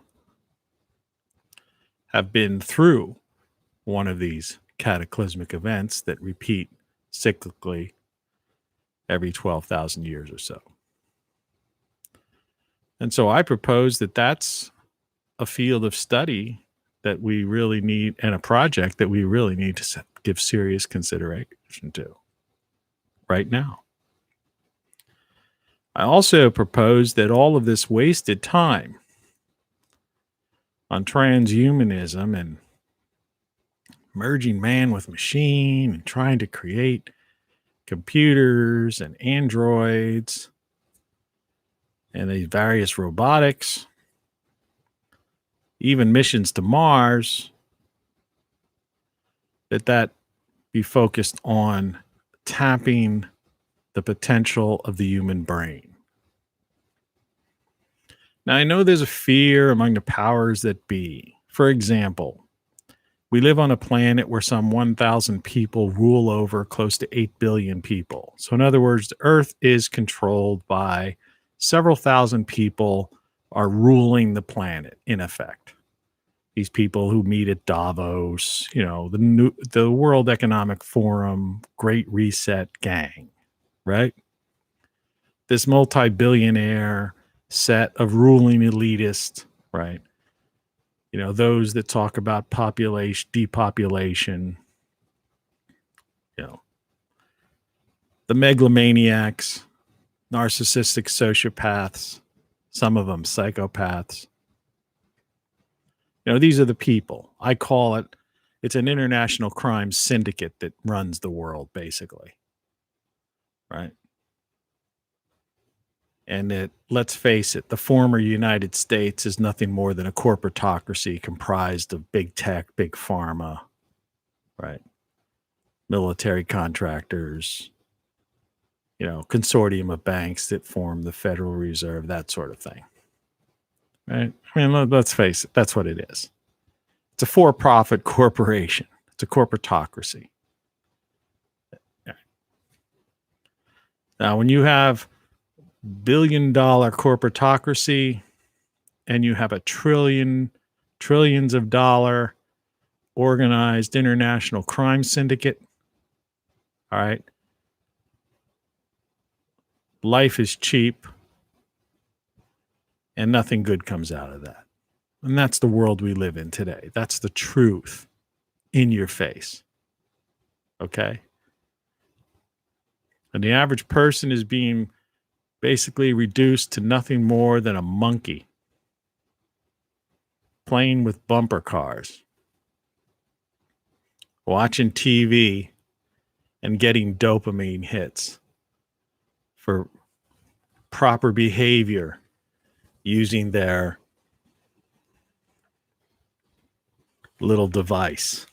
have been through one of these cataclysmic events that repeat cyclically every 12,000 years or so. And so I propose that that's a field of study that we really need, and a project that we really need to give serious consideration to right now. I also propose that all of this wasted time on transhumanism and merging man with machine and trying to create computers and androids and these various robotics, even missions to Mars, that be focused on tapping the potential of the human brain. Now, I know there's a fear among the powers that be. For example, we live on a planet where some 1,000 people rule over close to 8 billion people. So in other words, the Earth is controlled by several thousand people are ruling the planet, in effect. These people who meet at Davos, the World Economic Forum, Great Reset gang, right? This multi-billionaire set of ruling elitists, right? Those that talk about population, depopulation, the megalomaniacs, narcissistic sociopaths, some of them psychopaths. These are the people. I call it's an international crime syndicate that runs the world, basically. Right? And let's face it, the former United States is nothing more than a corporatocracy comprised of big tech, big pharma, right? Military contractors, consortium of banks that form the Federal Reserve, that sort of thing. Right? I mean, let's face it, that's what it is. It's a for-profit corporation. It's a corporatocracy. Now, when you have billion-dollar corporatocracy and you have trillions of dollar organized international crime syndicate, all right, life is cheap and nothing good comes out of that. And that's the world we live in today. That's the truth in your face. Okay? And the average person is being basically reduced to nothing more than a monkey playing with bumper cars, watching TV and getting dopamine hits for proper behavior using their little device.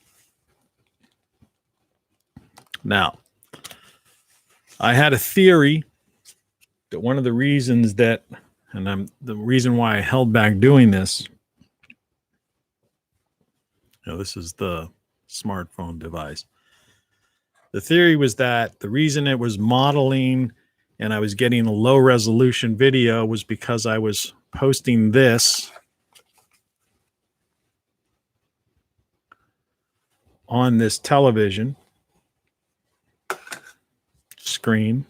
Now, I had a theory that one of the reasons the reason why I held back doing this, this is the smartphone device. The theory was that the reason it was modeling and I was getting a low resolution video was because I was posting this on this television screen.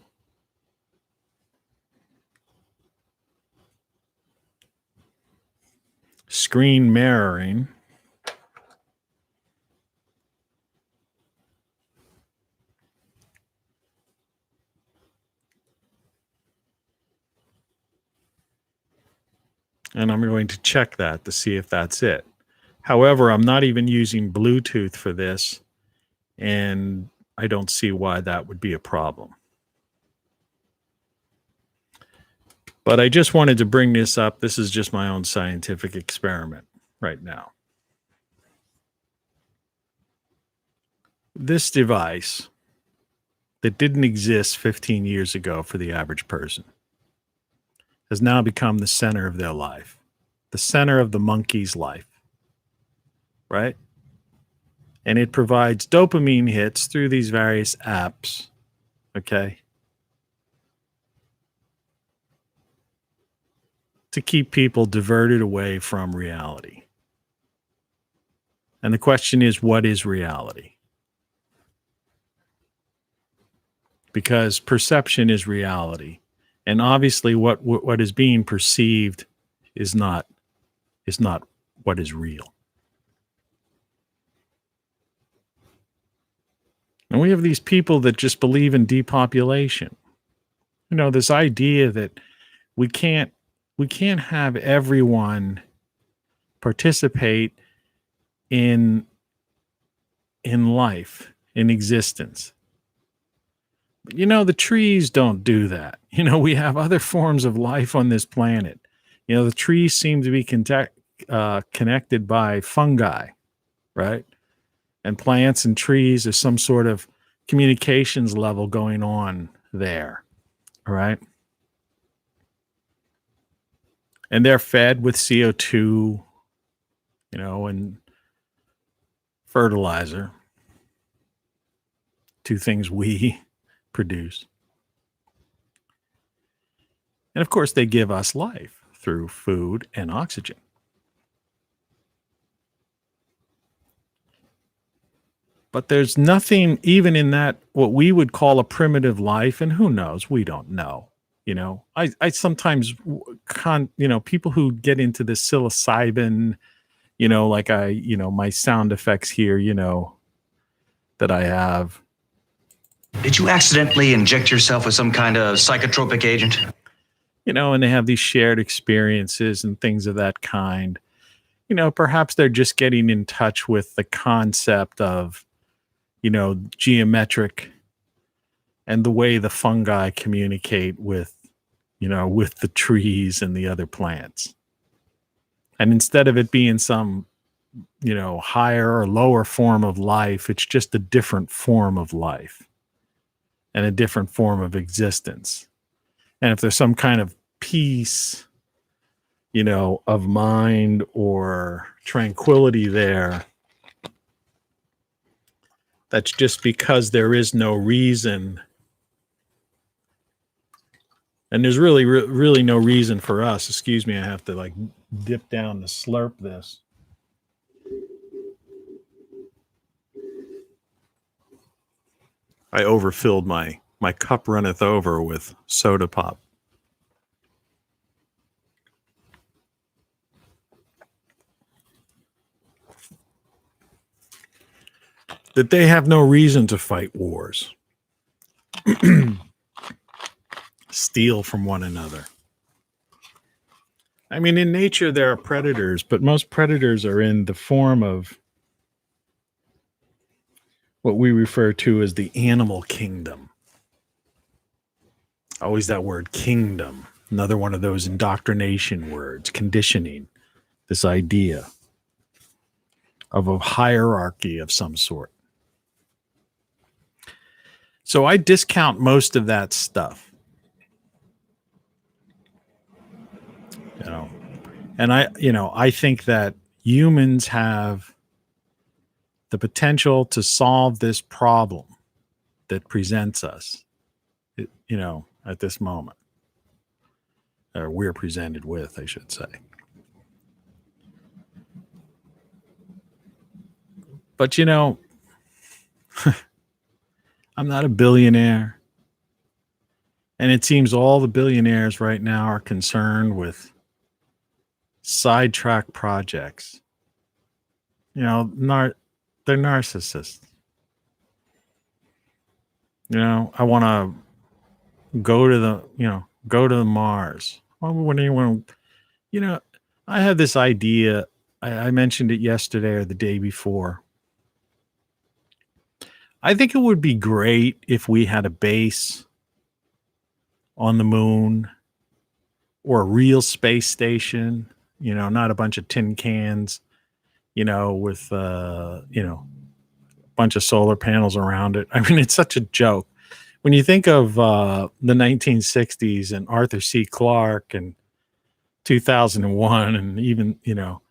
Screen mirroring. And I'm going to check that to see if that's it. However, I'm not even using Bluetooth for this, and I don't see why that would be a problem. But I just wanted to bring this up. This is just my own scientific experiment right now. This device that didn't exist 15 years ago for the average person has now become the center of their life, the center of the monkey's life, right? And it provides dopamine hits through these various apps, okay, to keep people diverted away from reality. And the question is, what is reality? Because perception is reality. And obviously what is being perceived is not what is real. And we have these people that just believe in depopulation. You know, this idea that we can't have everyone participate in life, in existence. But, you know, the trees don't do that. You know, we have other forms of life on this planet. You know, the trees seem to be connected by fungi, right? And plants and trees, there's some sort of communications level going on there, all right? And they're fed with CO2, you know, and fertilizer, two things we produce. And of course, they give us life through food and oxygen. But there's nothing even in that, what we would call a primitive life, and who knows, we don't know. You know, I sometimes, people who get into this psilocybin, you know, like my sound effects here, you know, that I have. Did you accidentally inject yourself with some kind of psychotropic agent? You know, and they have these shared experiences and things of that kind. You know, perhaps they're just getting in touch with the concept of, you know, geometric and the way the fungi communicate with, you know, with the trees and the other plants. And instead of it being some, you know, higher or lower form of life, it's just a different form of life and a different form of existence. And if there's some kind of peace, you know, of mind or tranquility there, that's just because there is no reason. And there's really no reason for us. Excuse me, I have to like dip down to slurp this. I overfilled my cup runneth over with soda pop. That they have no reason to fight wars. Steal from one another. I mean, in nature, there are predators, but most predators are in the form of what we refer to as the animal kingdom. Always that word kingdom. Another one of those indoctrination words, conditioning, this idea of a hierarchy of some sort. So I discount most of that stuff. You know, and I think that humans have the potential to solve this problem that presents us, you know, at this moment, or we're presented with, I should say. But, you know, I'm not a billionaire. And it seems all the billionaires right now are concerned with sidetrack projects. You know, they're narcissists. You know, I want to go to the Mars. Why would anyone, you know, I had this idea. I mentioned it yesterday or the day before. I think it would be great if we had a base on the moon or a real space station, you know, not a bunch of tin cans, you know, with, you know, a bunch of solar panels around it. I mean, it's such a joke. When you think of the 1960s and Arthur C. Clarke and 2001 and even, you know,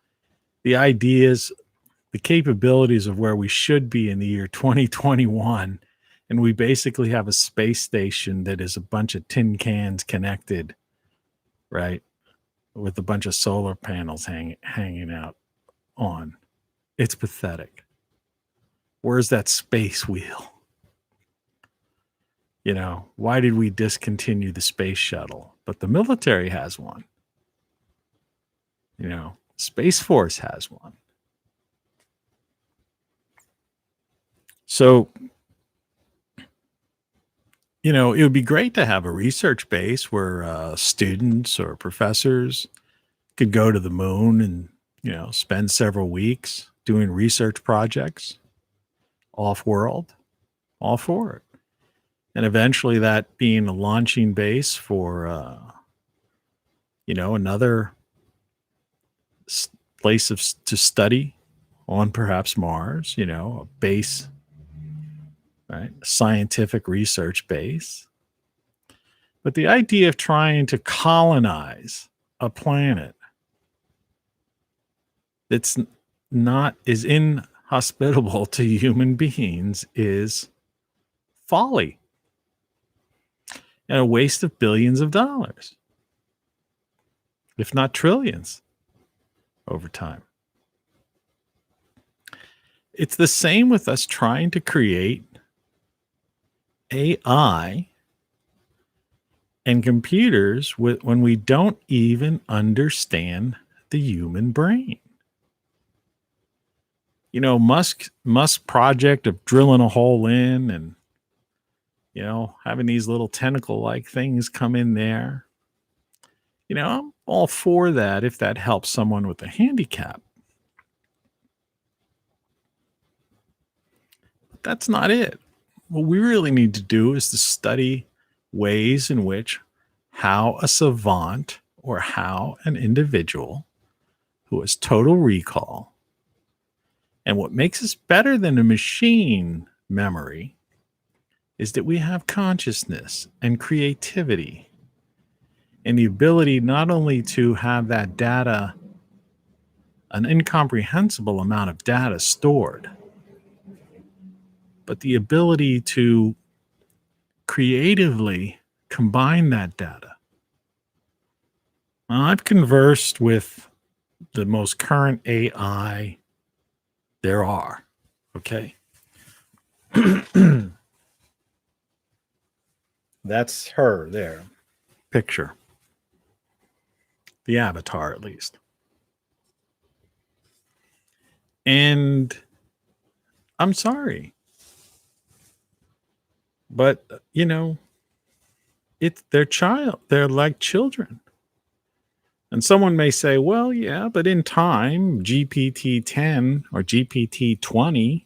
the ideas, the capabilities of where we should be in the year 2021, and we basically have a space station that is a bunch of tin cans connected, right, with a bunch of solar panels hanging out on. It's pathetic. Where's that space wheel? You know, why did we discontinue the space shuttle? But the military has one. You know, Space Force has one. So it would be great to have a research base where students or professors could go to the moon and, spend several weeks doing research projects off world, all for it. And eventually that being a launching base for, another place to study on perhaps Mars, a base, right? A scientific research base. But the idea of trying to colonize a planet that's not is inhospitable to human beings is folly and a waste of billions of dollars, if not trillions, over time. It's the same with us trying to create AI and computers when we don't even understand the human brain. Musk's project of drilling a hole in and, having these little tentacle-like things come in there. I'm all for that if that helps someone with a handicap. But that's not it. What we really need to do is to study ways in which how a savant or how an individual who has total recall, and what makes us better than a machine memory is that we have consciousness and creativity and the ability not only to have that data, an incomprehensible amount of data stored, but the ability to creatively combine that data. Now, I've conversed with the most current AI there are. Okay. That's her there. Picture. The avatar, at least. And I'm sorry. But, it's their child. They're like children. And someone may say, well, yeah, but in time, GPT-10 or GPT-20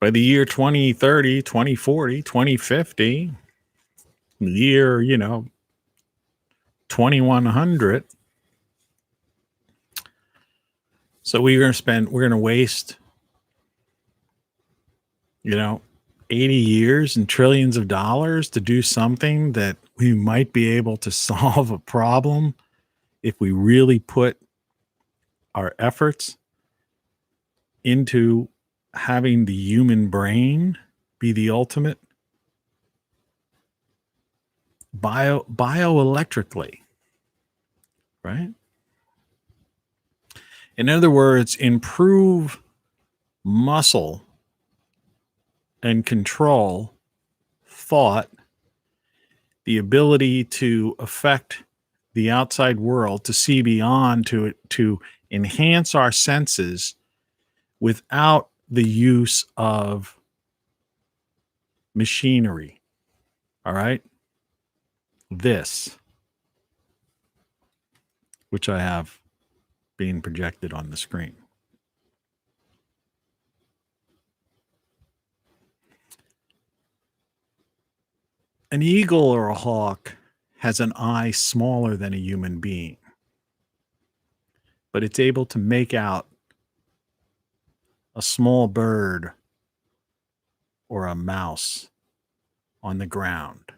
by the year 2030, 2040, 2050, the year, 2100. So we're going to waste, 80 years and trillions of dollars to do something that we might be able to solve a problem if we really put our efforts into having the human brain be the ultimate bioelectrically, right? In other words, improve muscle and control thought, the ability to affect the outside world, to see beyond, to enhance our senses without the use of machinery. All right? This, which I have being projected on the screen. An eagle or a hawk has an eye smaller than a human being, but it's able to make out a small bird or a mouse on the ground.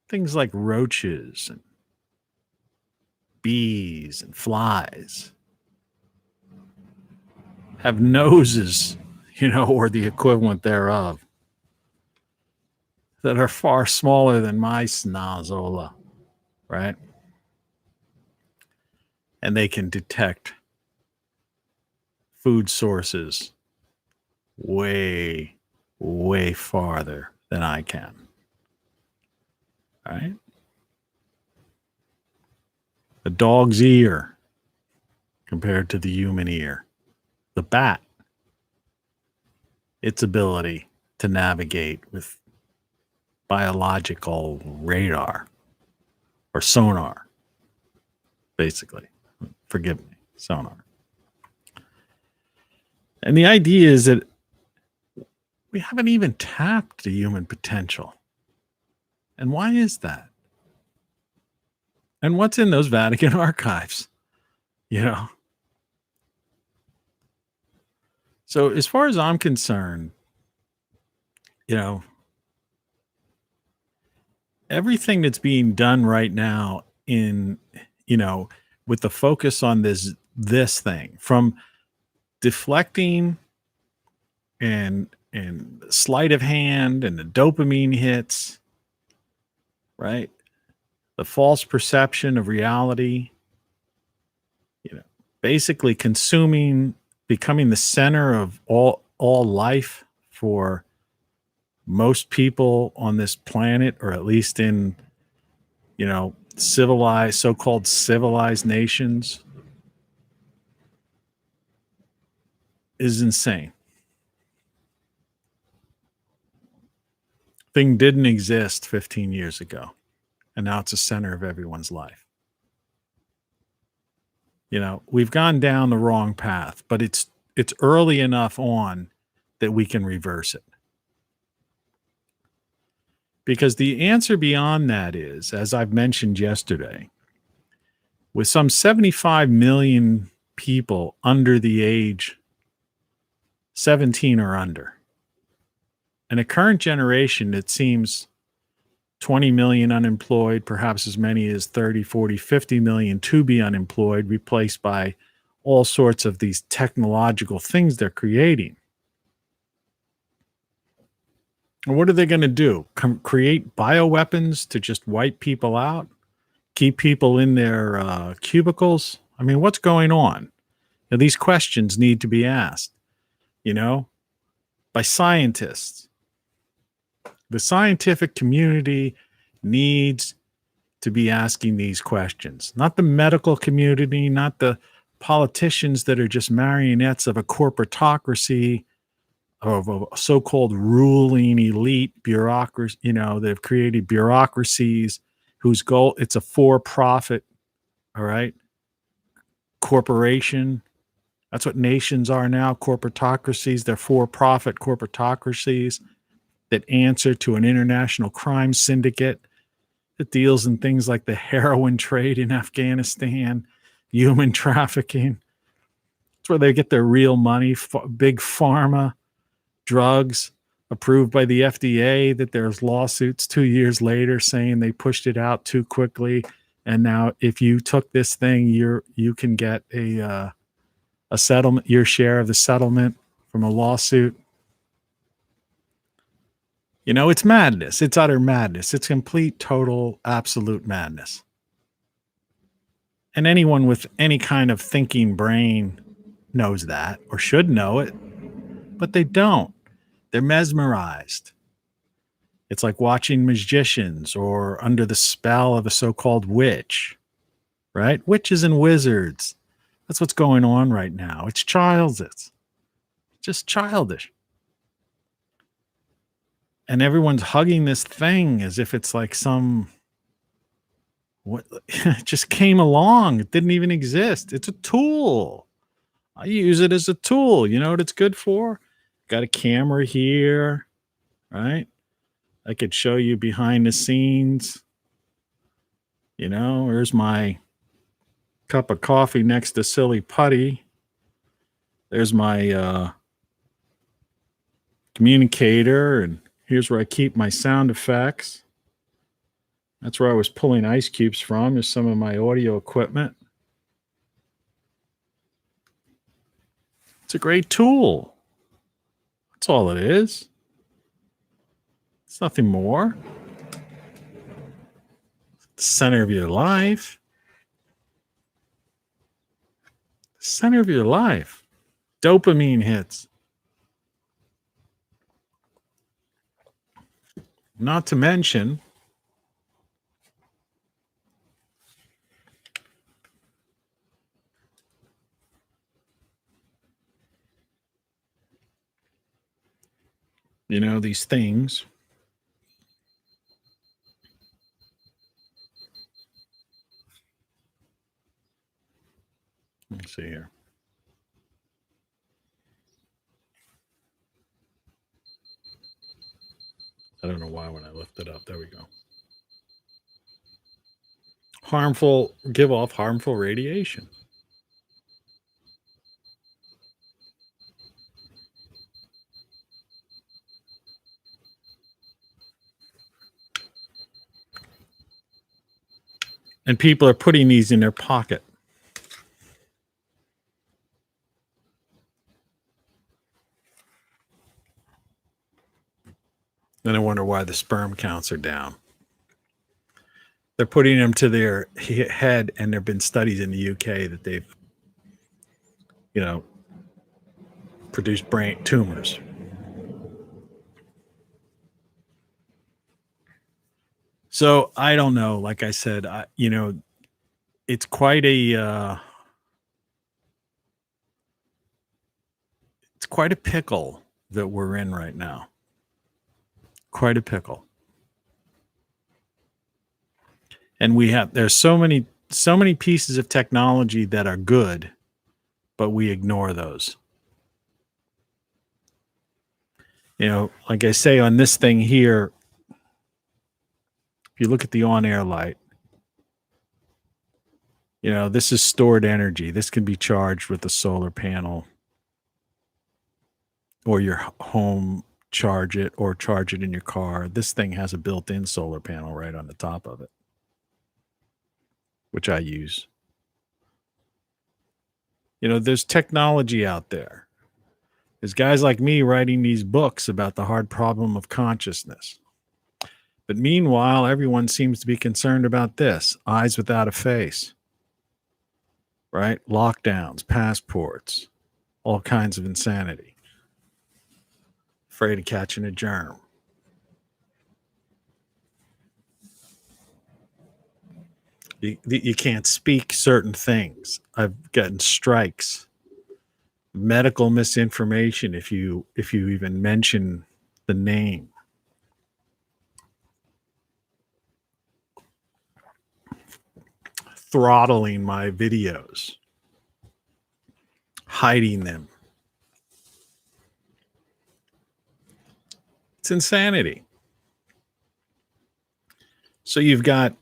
Things like roaches and bees and flies have noses, or the equivalent thereof, that are far smaller than my snozola, right? And they can detect food sources way, way farther than I can. All right? A dog's ear compared to the human ear. The bat its ability to navigate with biological radar or sonar, basically. Forgive me, sonar. And the idea is that we haven't even tapped the human potential. And why is that? And what's in those Vatican archives? You know? So as far as I'm concerned, you know, everything that's being done right now in, you know, with the focus on this thing, from deflecting and sleight of hand and the dopamine hits, right? The false perception of reality, you know, basically becoming the center of all life for most people on this planet, or at least in, you know, so-called civilized nations, is insane. Thing didn't exist 15 years ago, and now it's the center of everyone's life. You know, we've gone down the wrong path, but it's early enough on that we can reverse it. Because the answer beyond that is, as I've mentioned yesterday, with some 75 million people under the age 17 or under, and a current generation that seems 20 million unemployed, perhaps as many as 30, 40, 50 million to be unemployed, replaced by all sorts of these technological things they're creating. And what are they going to do? Create bioweapons to just wipe people out? Keep people in their cubicles? I mean, what's going on? Now, these questions need to be asked, you know, by scientists. The scientific community needs to be asking these questions, not the medical community, not the politicians that are just marionettes of a corporatocracy, of a so-called ruling elite bureaucracy, you know, that have created bureaucracies whose goal, it's a for-profit, all right, corporation. That's what nations are now, corporatocracies. They're for-profit corporatocracies that answer to an international crime syndicate that deals in things like the heroin trade in Afghanistan, human trafficking. It's where they get their real money, big pharma, drugs approved by the FDA, that there's lawsuits 2 years later saying they pushed it out too quickly. And now if you took this thing, you can get a settlement, your share of the settlement from a lawsuit. You know, it's madness. It's utter madness. It's complete, total, absolute madness. And anyone with any kind of thinking brain knows that, or should know it, but they don't. They're mesmerized. It's like watching magicians or under the spell of a so-called witch, right? Witches and wizards. That's what's going on right now. It's childish. It's just childish. And everyone's hugging this thing as if it's like what it just came along. It didn't even exist. It's a tool. I use it as a tool. You know what it's good for? Got a camera here, right? I could show you behind the scenes. You know, here's my cup of coffee next to Silly Putty. There's my communicator, and here's where I keep my sound effects. That's where I was pulling ice cubes from. There's some of my audio equipment. It's a great tool. That's all it is. It's nothing more. It's the center of your life. The center of your life. Dopamine hits. Not to mention, these things. Let me see here. I don't know why when I lift it up. There we go. Give off harmful radiation. And people are putting these in their pocket. Then I wonder why the sperm counts are down. They're putting them to their head, and there have been studies in the UK that they've, produced brain tumors. So I don't know. Like I said, it's quite a pickle that we're in right now. Quite a pickle. And there's so many pieces of technology that are good, but we ignore those. Like I say on this thing here, if you look at the on-air light, this is stored energy. This can be charged with a solar panel, or your home charge it, or charge it in your car. This thing has a built-in solar panel right on the top of it, which I use. There's technology out there. There's guys like me writing these books about the hard problem of consciousness. But meanwhile, everyone seems to be concerned about this: eyes without a face, right? Lockdowns, passports, all kinds of insanity. Afraid of catching a germ. You can't speak certain things. I've gotten strikes, medical misinformation if you even mention the name. Throttling my videos, hiding them. It's insanity. So you've got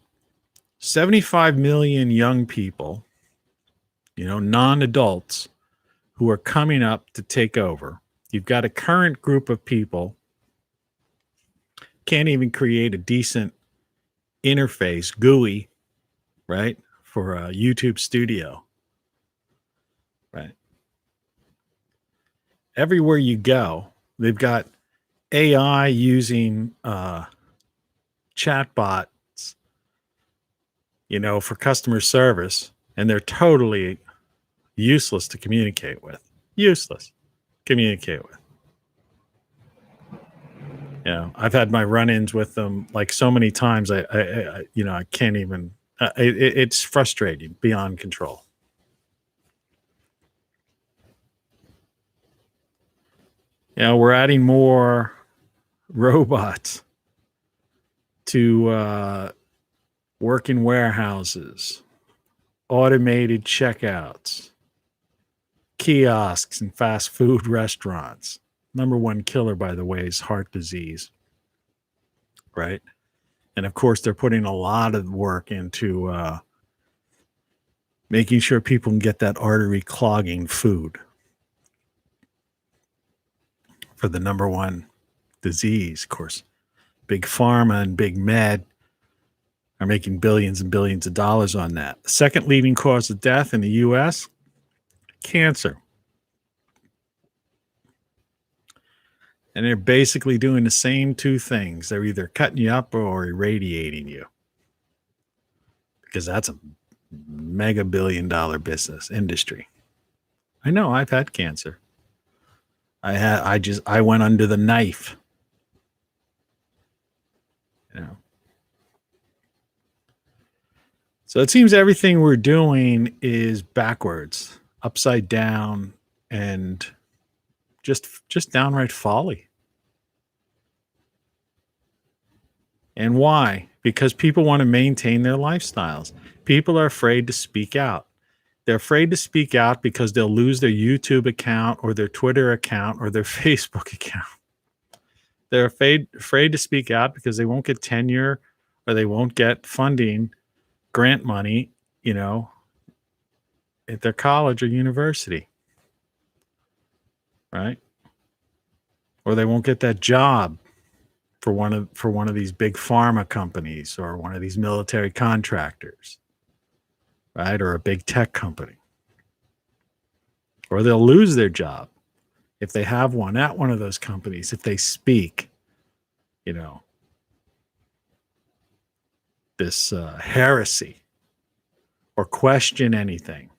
75 million young people, non-adults, who are coming up to take over. You've got a current group of people can't even create a decent interface, GUI, right, for a YouTube studio, right? Everywhere you go, they've got AI using chatbots, for customer service, and they're totally useless to communicate with. Useless. Communicate with. I've had my run-ins with them like so many times. I can't even. It's frustrating beyond control. We're adding more robots to work in warehouses, automated checkouts, kiosks, and fast food restaurants. Number one killer, by the way, is heart disease, right? And of course, they're putting a lot of work into making sure people can get that artery clogging food for the number one disease. Of course, Big Pharma and Big Med are making billions and billions of dollars on that. The second leading cause of death in the U.S., cancer. And they're basically doing the same two things. They're either cutting you up or irradiating you, because that's a mega billion-dollar business industry. I know, I've had cancer. I went under the knife. So it seems everything we're doing is backwards, upside down, and just downright folly. And why? Because people want to maintain their lifestyles. People are afraid to speak out. They're afraid to speak out because they'll lose their YouTube account or their Twitter account or their Facebook account. They're afraid to speak out because they won't get tenure or they won't get funding, grant money, at their college or university. Right? Or they won't get that job for one of these big pharma companies or one of these military contractors, right? Or a big tech company. Or they'll lose their job if they have one at one of those companies, if they speak, this heresy or question anything,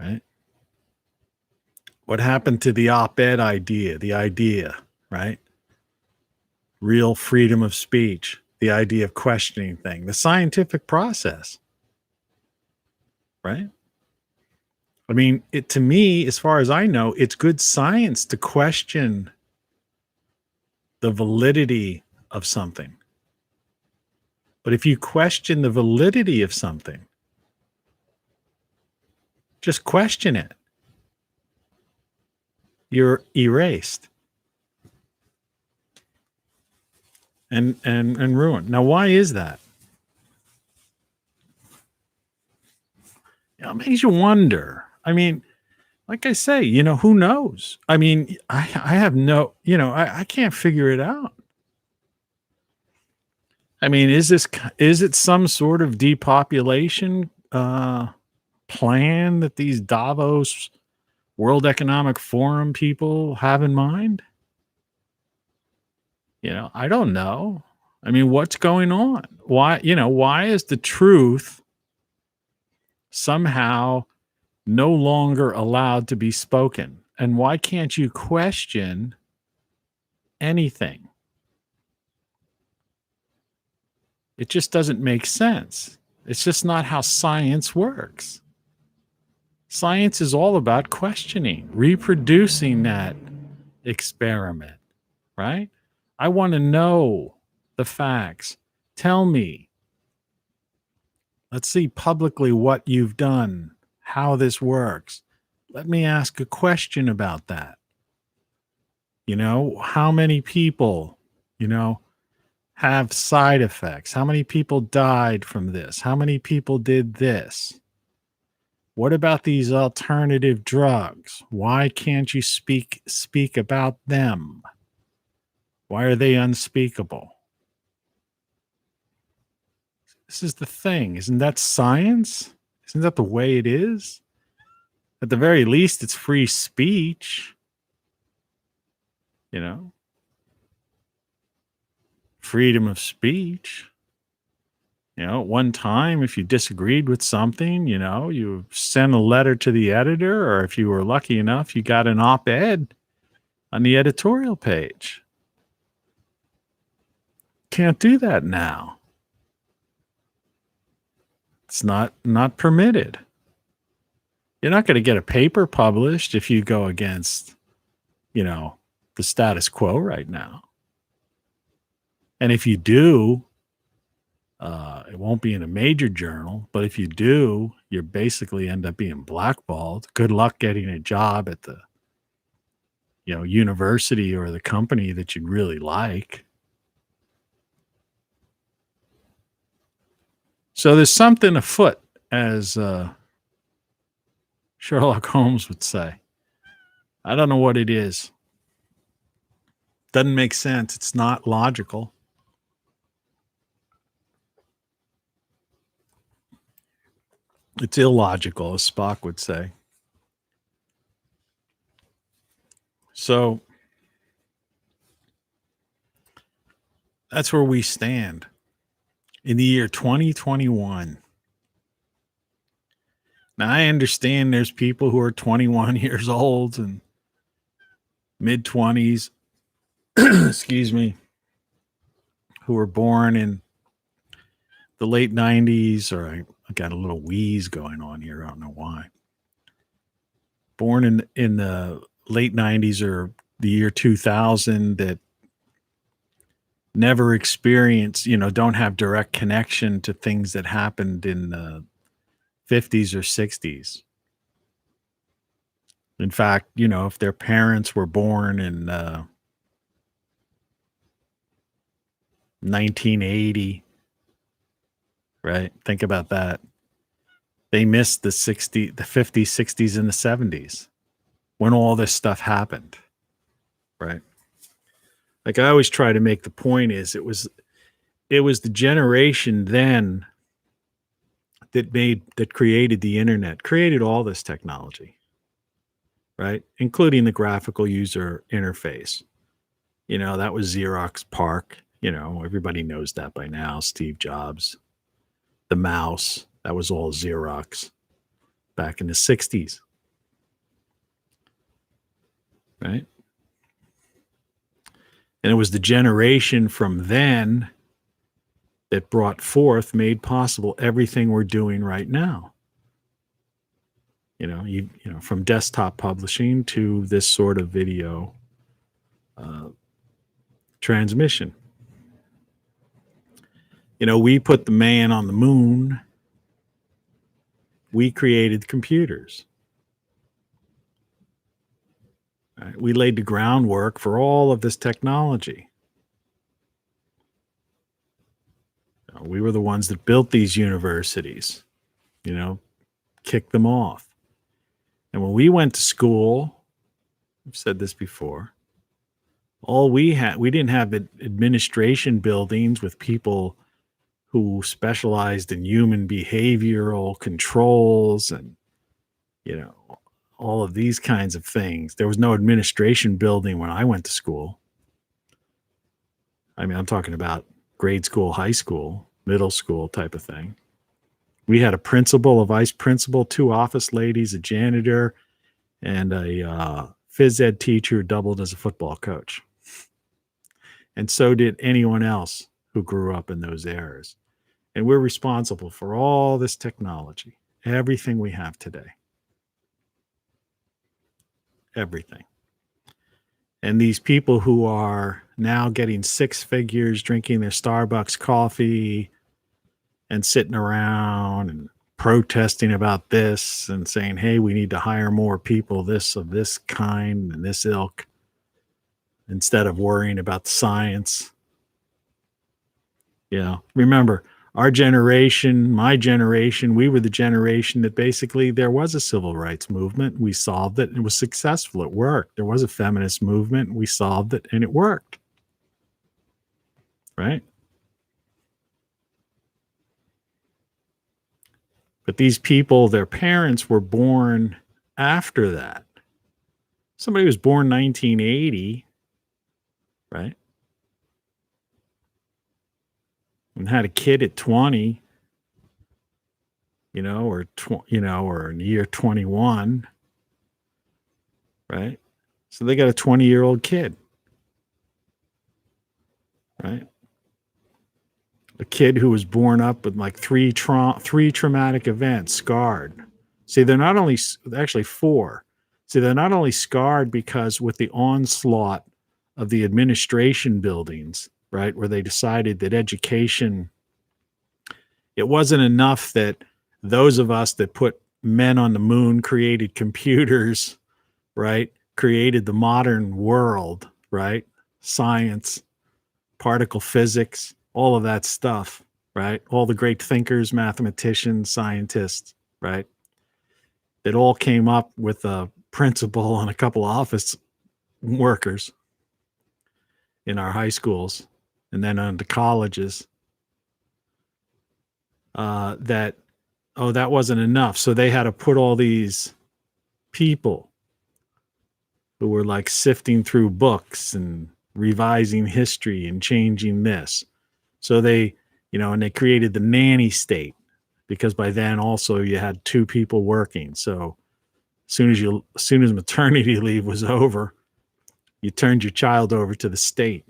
right? What happened to the op-ed idea, right? Real freedom of speech, the idea of questioning things, the scientific process, right? I mean, to me, as far as I know, it's good science to question the validity of something. But if you question the validity of something, just question it. You're erased and ruined. Now, why is that? It makes you wonder. I mean, like I say, who knows? I mean, I have no, I can't figure it out. I mean, is it some sort of depopulation plan that these Davos World Economic Forum people have in mind? I don't know. I mean, what's going on? Why is the truth somehow no longer allowed to be spoken? And why can't you question anything? It just doesn't make sense. It's just not how science works. Science is all about questioning, reproducing that experiment, right? I want to know the facts. Tell me. Let's see publicly what you've done, how this works. Let me ask a question about that. How many people, have side effects? How many people died from this? How many people did this? What about these alternative drugs? Why can't you speak about them? Why are they unspeakable? This is the thing. Isn't that science? Isn't that the way it is? At the very least, it's free speech. Freedom of speech. At one time, if you disagreed with something, you sent a letter to the editor, or if you were lucky enough, you got an op-ed on the editorial page. Can't do that now. It's not permitted. You're not going to get a paper published if you go against, the status quo right now. And if you do, it won't be in a major journal, but if you do, you basically end up being blackballed. Good luck getting a job at the, university or the company that you'd really like. So there's something afoot, as Sherlock Holmes would say. I don't know what it is. Doesn't make sense. It's not logical. It's illogical, as Spock would say. So that's where we stand in the year 2021. Now, I understand there's people who are 21 years old and mid-20s, excuse me, who were born in the late 90s, or I got a little wheeze going on here. I don't know why. Born in the late 90s or the year 2000 that never experience, don't have direct connection to things that happened in the 50s or 60s. In fact, if their parents were born in 1980, right? Think about that. They missed the 50s, 60s, and the 70s when all this stuff happened, right? Like I always try to make the point is it was the generation then that created the internet, created all this technology, right? Including the graphical user interface. That was Xerox PARC. Everybody knows that by now. Steve Jobs, the mouse, that was all Xerox back in the 60s, right? And it was the generation from then that made possible everything we're doing right now. From desktop publishing to this sort of video transmission. We put the man on the moon. We created computers. Right? We laid the groundwork for all of this technology. We were the ones that built these universities, kicked them off. And when we went to school, I've said this before, we didn't have administration buildings with people who specialized in human behavioral controls and, all of these kinds of things. There was no administration building when I went to school. I mean, I'm talking about grade school, high school, middle school type of thing. We had a principal, a vice principal, 2 office ladies, a janitor, and a phys ed teacher who doubled as a football coach. And so did anyone else who grew up in those eras. And we're responsible for all this technology, everything we have today. Everything. And these people who are now getting 6 figures, drinking their Starbucks coffee and sitting around and protesting about this and saying, hey, we need to hire more people of this kind and this ilk, instead of worrying about the science. Remember, our generation, my generation, we were the generation that basically there was a civil rights movement. We solved it and it was successful. It worked. There was a feminist movement. We solved it and it worked. Right? But these people, their parents were born after that. Somebody was born 1980, right? And had a kid at 20, or in the year 21, right? So they got a 20-year-old kid, right? A kid who was born up with like three traumatic events, scarred. See, they're not only, actually 4. See, they're not only scarred because with the onslaught of the administration buildings, right, where they decided that education, it wasn't enough that those of us that put men on the moon created computers, right, created the modern world, right, science, particle physics, all of that stuff, right, all the great thinkers, mathematicians, scientists, right, that all came up with a principal and a couple of office workers in our high schools and then on to colleges, that wasn't enough. So they had to put all these people who were like sifting through books and revising history and changing this. So they, and they created the nanny state, because by then also you had 2 people working. So as soon as maternity leave was over, you turned your child over to the state.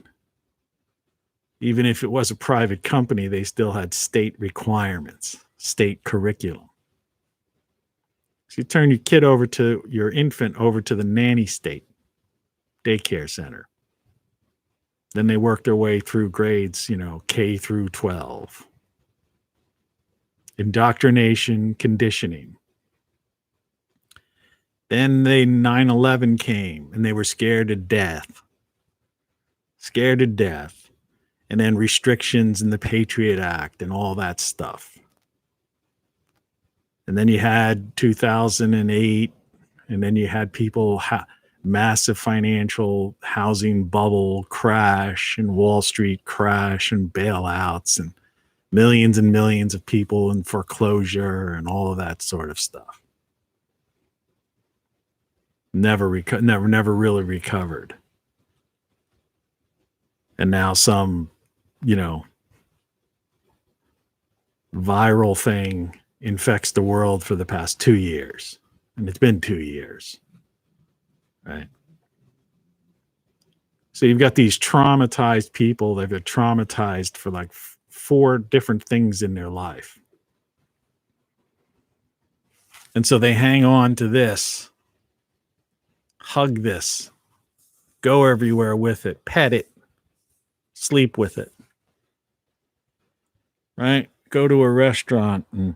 Even if it was a private company, they still had state requirements, state curriculum. So you turn your infant over to the nanny state, daycare center. Then they work their way through grades, K through 12. Indoctrination, conditioning. Then 9/11 came and they were scared to death. Scared to death. And then restrictions in the Patriot Act and all that stuff. And then you had 2008, and then you had people, massive financial housing bubble crash and Wall Street crash and bailouts and millions of people in foreclosure and all of that sort of stuff. Never really recovered. And now some, viral thing infects the world for the past 2 years. And it's been 2 years. Right? So you've got these traumatized people. They've been traumatized for like 4 different things in their life. And so they hang on to this, hug this, go everywhere with it, pet it, sleep with it. Right? Go to a restaurant and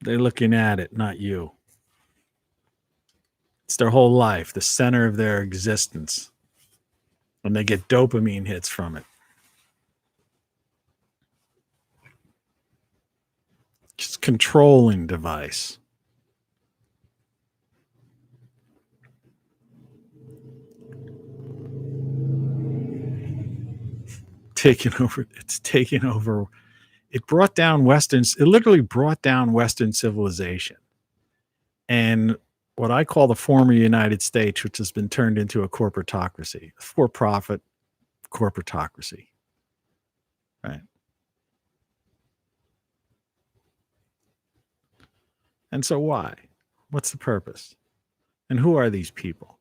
they're looking at it, not you. It's their whole life, the center of their existence. And they get dopamine hits from it. Just controlling device. Taking over. It's taking over. It literally brought down Western civilization. And what I call the former United States, which has been turned into a corporatocracy, a for-profit corporatocracy. Right? And so why? What's the purpose? And who are these people?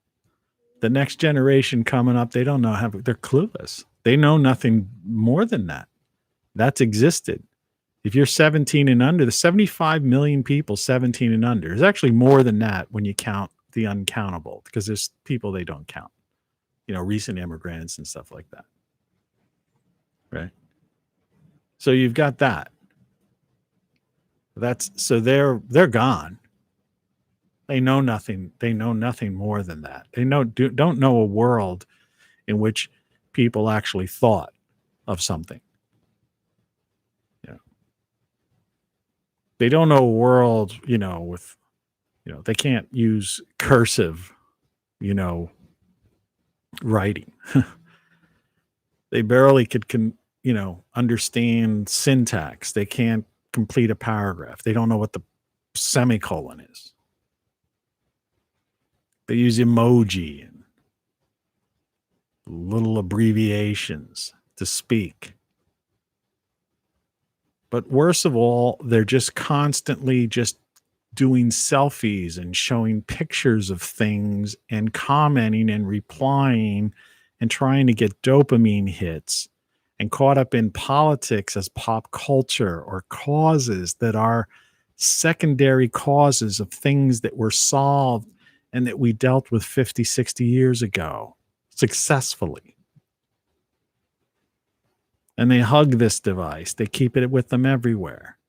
The next generation coming up, they don't know they're clueless. They know nothing more than that. That's existed. If you're 17 and under, the 75 million people 17 and under is actually more than that when you count the uncountable, because there's people they don't count, recent immigrants and stuff like that. Right? So you've got that. So they're gone. They know nothing. They know nothing more than that. They don't know a world in which people actually thought of something. They don't know a world, with, they can't use cursive, writing. They barely could, understand syntax. They can't complete a paragraph. They don't know what the semicolon is. They use emoji and little abbreviations to speak. But worst of all, they're just constantly just doing selfies and showing pictures of things and commenting and replying and trying to get dopamine hits and caught up in politics as pop culture or causes that are secondary causes of things that were solved and that we dealt with 50, 60 years ago successfully. And they hug this device. They keep it with them everywhere.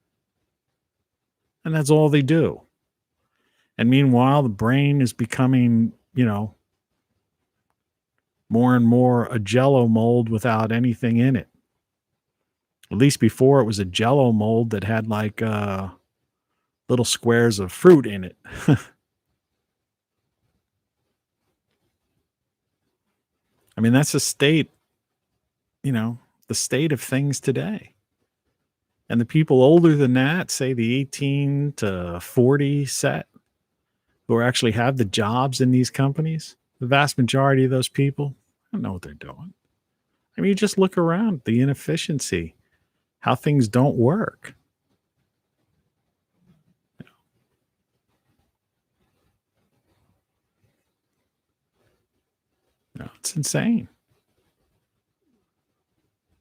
And that's all they do. And meanwhile, the brain is becoming, more and more a Jell-O mold without anything in it. At least before, it was a Jell-O mold that had like little squares of fruit in it. I mean, that's the state, the state of things today. And the people older than that, say the 18 to 40 set, who actually have the jobs in these companies, the vast majority of those people, I don't know what they're doing. I mean, you just look around, the inefficiency, how things don't work. It's insane.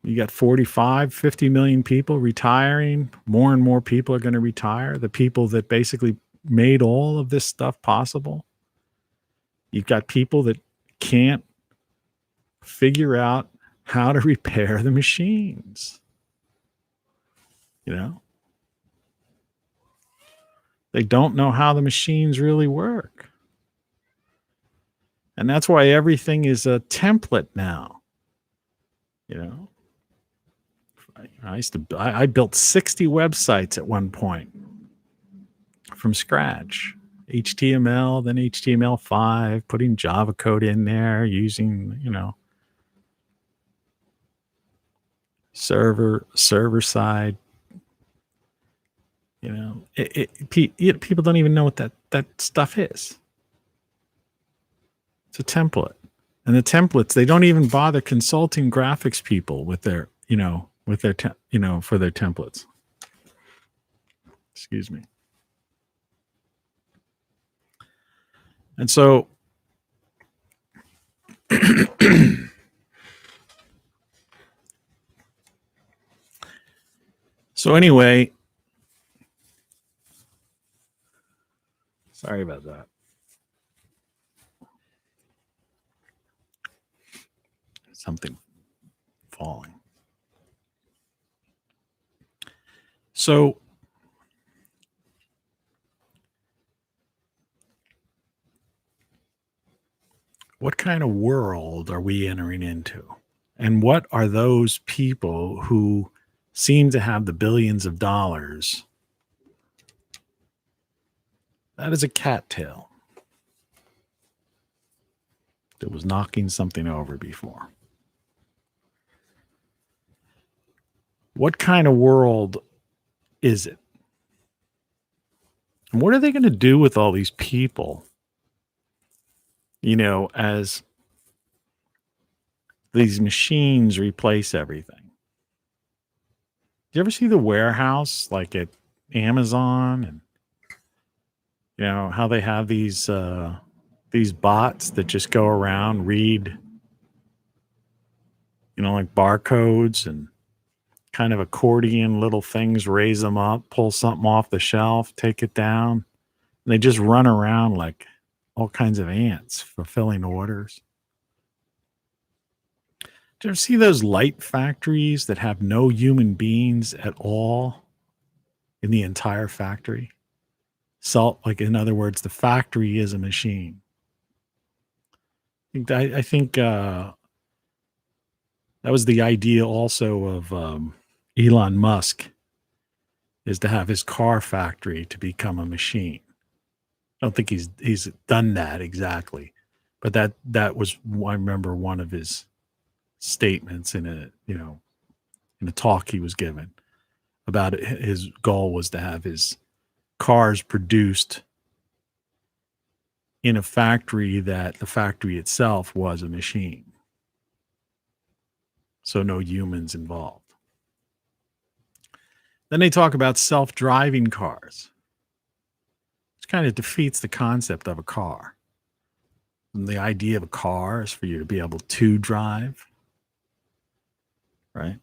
You got 45, 50 million people retiring. More and more people are going to retire. The people that basically made all of this stuff possible. You've got people that can't figure out how to repair the machines. You know? They don't know how the machines really work. And that's why everything is a template now. You know? I built 60 websites at one point from scratch. HTML, then HTML5, putting Java code in there, using, you know, server side. You know, people don't even know what that stuff is. It's a template. And the templates, they don't even bother consulting graphics people with their, you know, with their, for their templates. Excuse me. And so, anyway, sorry about that. Something falling. So, what kind of world are we entering into? And what are those people who seem to have the billions of dollars? That is a cattail that was knocking something over before. What kind of world is it? And what are they going to do with all these people? You know, as these machines replace everything. Do you ever see the warehouse like at Amazon, and you know how they have these bots that just go around, read, you know, like barcodes and kind of accordion little things, raise them up, pull something off the shelf, take it down, and they just run around like all kinds of ants fulfilling orders. Do you ever see those light factories that have no human beings at all in the entire factory? So, like, in other words, the factory is a machine. I think that was the idea also of Elon Musk, is to have his car factory to become a machine. I don't think he's done that exactly, but that was, I remember, one of his statements in a talk he was given about it. His goal was to have his cars produced in a factory that the factory itself was a machine, so no humans involved. Then they talk about self-driving cars, which kind of defeats the concept of a car. And the idea of a car is for you to be able to drive, right?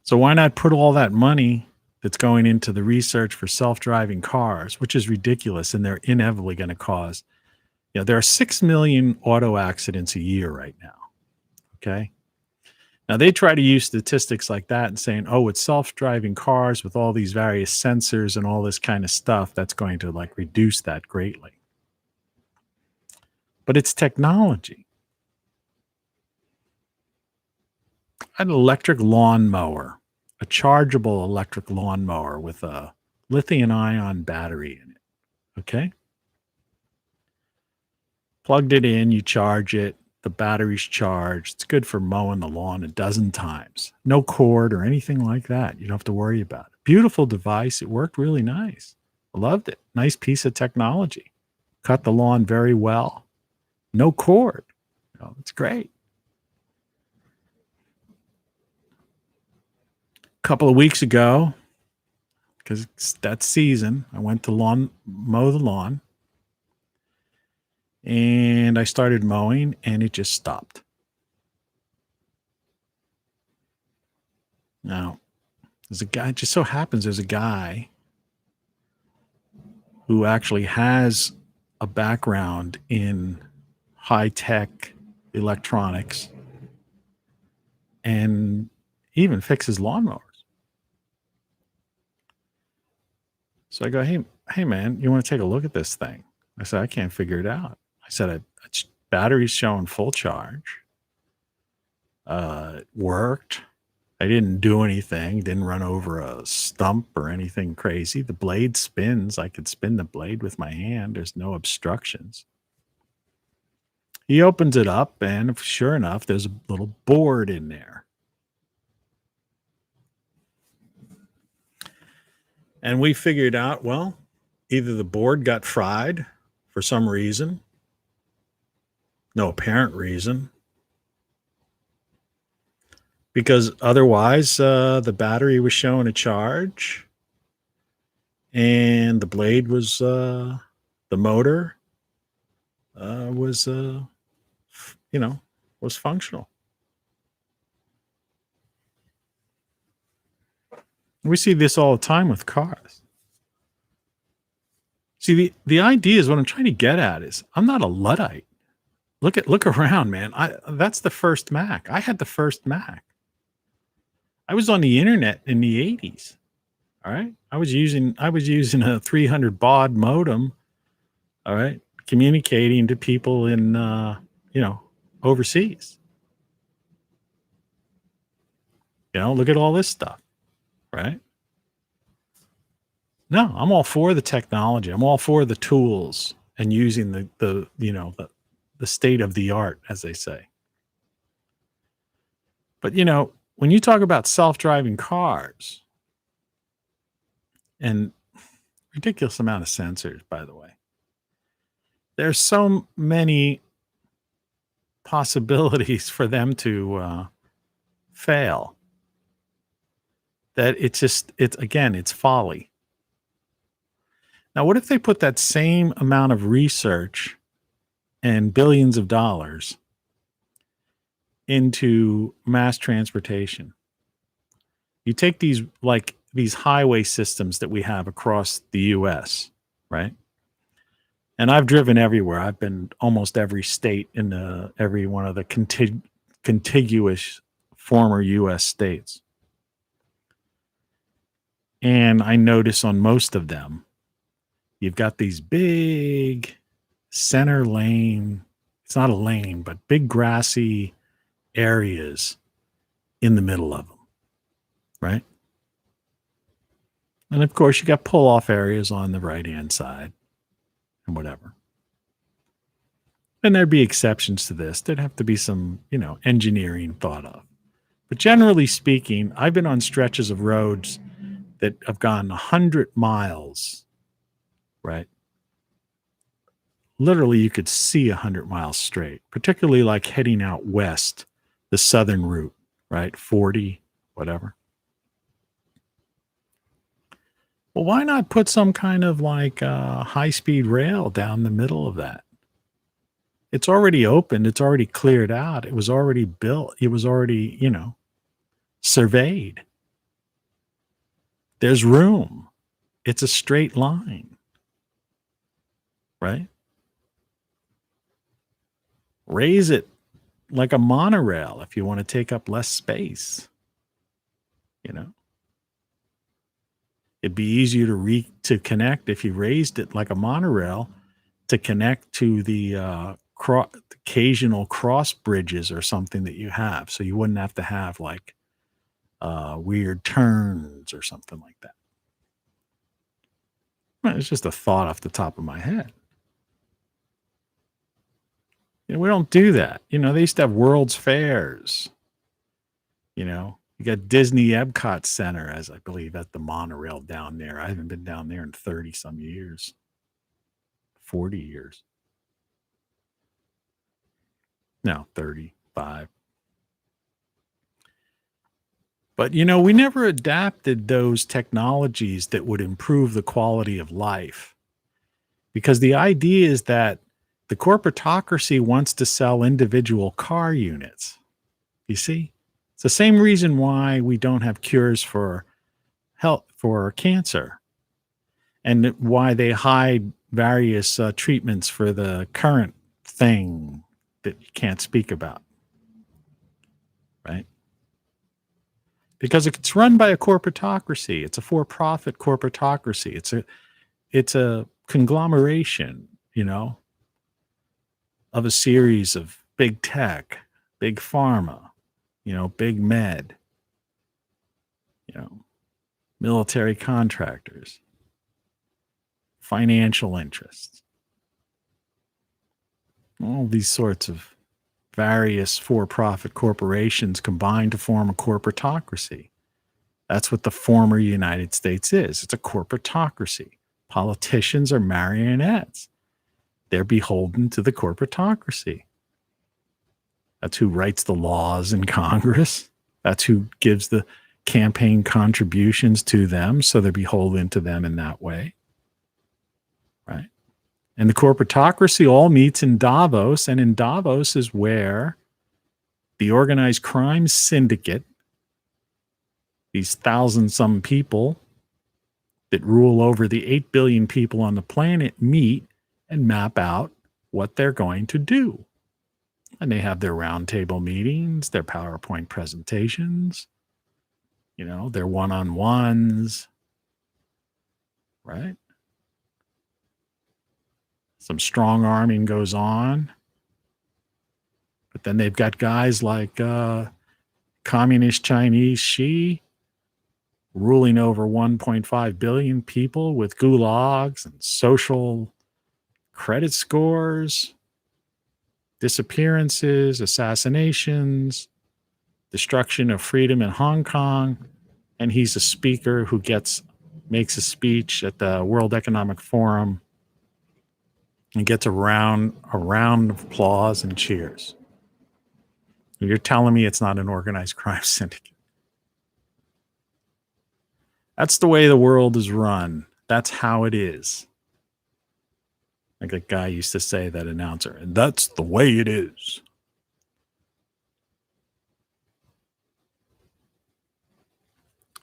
So why not put all that money that's going into the research for self-driving cars, which is ridiculous, and they're inevitably going to cause, you know, there are 6 million auto accidents a year right now, okay? Now, they try to use statistics like that and saying, oh, it's self-driving cars with all these various sensors and all this kind of stuff that's going to, like, reduce that greatly. But it's technology. An electric lawnmower, a chargeable electric lawnmower with a lithium-ion battery in it, okay? Plugged it in, you charge it, the battery's charged. It's good for mowing the lawn a dozen times. No cord or anything like that. You don't have to worry about it. Beautiful device. It worked really nice. I loved it. Nice piece of technology. Cut the lawn very well. No cord. You know, it's great. A couple of weeks ago, because it's that season, I went to mow the lawn. And I started mowing, and it just stopped. Now, there's a guy, it just so happens there's a guy who actually has a background in high-tech electronics. and even fixes lawnmowers. So I go, hey, man, you want to take a look at this thing? I said, I can't figure it out. I said, battery's showing full charge. It worked. I didn't do anything. Didn't run over a stump or anything crazy. The blade spins. I could spin the blade with my hand. There's no obstructions. He opens it up, and sure enough, there's a little board in there. And we figured out, well, either the board got fried for some reason, no apparent reason, because otherwise the battery was showing a charge and the blade was, the motor was, was functional. We see this all the time with cars. See, the idea is what I'm trying to get at is I'm not a Luddite. Look around, man. That's the first Mac. I had the first Mac. I was on the internet in the 80s. All right. I was using a 300 baud modem. All right. Communicating to people in overseas. Look at all this stuff. Right? No, I'm all for the technology. I'm all for the tools and using the state of the art, as they say. But when you talk about self-driving cars and ridiculous amount of sensors, by the way, there's so many possibilities for them to fail. That it's folly. Now, what if they put that same amount of research and billions of dollars into mass transportation? You take these highway systems that we have across the U.S., right? And I've driven everywhere. I've been almost every state in every one of the contiguous former U.S. states. And I notice on most of them, you've got these big center lane. It's not a lane, but big grassy areas in the middle of them, right? And of course, you got pull-off areas on the right-hand side and whatever. And there'd be exceptions to this. There'd have to be some, engineering thought of. But generally speaking, I've been on stretches of roads that have gone 100 miles, right? Literally, you could see 100 miles straight, particularly like heading out west, the southern route, right? 40, whatever. Well, why not put some kind of high-speed rail down the middle of that? It's already opened. It's already cleared out. It was already built. It was already, surveyed. There's room. It's a straight line, right? Raise it like a monorail if you want to take up less space. It'd be easier to connect if you raised it like a monorail to connect to the occasional cross bridges or something that you have, so you wouldn't have to have weird turns or something like that. Well, it's just a thought off the top of my head. We don't do that. They used to have World's Fairs. You got Disney Epcot Center, as I believe, at the monorail down there. I haven't been down there in 30 some years, 40 years. No, 35. But, we never adapted those technologies that would improve the quality of life. Because the idea is that the corporatocracy wants to sell individual car units. You see? It's the same reason why we don't have cures for cancer. And why they hide various treatments for the current thing that you can't speak about. Right? because it's run by a corporatocracy. It's a for-profit corporatocracy. It's a conglomeration, of a series of big tech, big pharma, big med, military contractors, financial interests, all these sorts of various for-profit corporations combined to form a corporatocracy. That's what the former United States is. It's a corporatocracy. Politicians are marionettes. They're beholden to the corporatocracy. That's who writes the laws in Congress. That's who gives the campaign contributions to them, so they're beholden to them in that way. Right? And the corporatocracy all meets in Davos, and in Davos is where the organized crime syndicate, these 1,000-some people that rule over the 8 billion people on the planet, meet and map out what they're going to do. And they have their roundtable meetings, their PowerPoint presentations, their one-on-ones, right? Some strong arming goes on. But then they've got guys like Communist Chinese Xi ruling over 1.5 billion people with gulags and social credit scores, disappearances, assassinations, destruction of freedom in Hong Kong. And he's a speaker who makes a speech at the World Economic Forum and gets a round of applause and cheers. You're telling me it's not an organized crime syndicate? That's the way the world is run. That's how it is. Like that guy used to say, that announcer, and that's the way it is.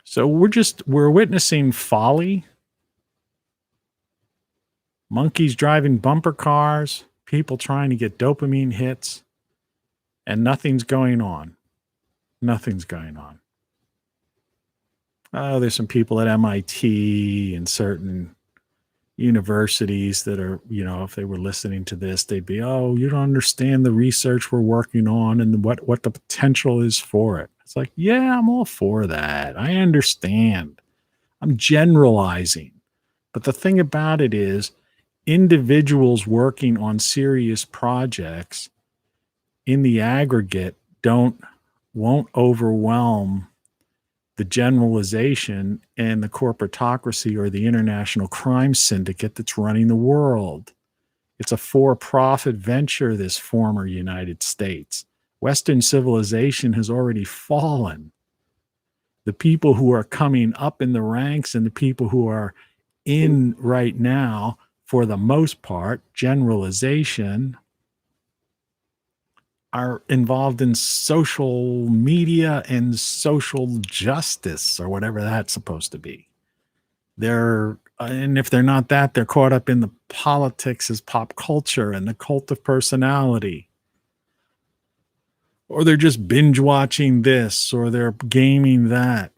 So we're witnessing folly. Monkeys driving bumper cars, people trying to get dopamine hits, and nothing's going on. Nothing's going on. Oh, there's some people at MIT and certain universities that are, if they were listening to this, they'd be, oh, you don't understand the research we're working on and what the potential is for it. It's like, yeah, I'm all for that. I understand. I'm generalizing. But the thing about it is, individuals working on serious projects in the aggregate won't overwhelm the generalization and the corporatocracy or the international crime syndicate that's running the world. It's a for-profit venture, this former United States. Western civilization has already fallen. The people who are coming up in the ranks and the people who are in right now, for the most part, generalization, are involved in social media and social justice, or whatever that's supposed to be. And if they're not that, they're caught up in the politics as pop culture and the cult of personality. Or they're just binge watching this, or they're gaming that.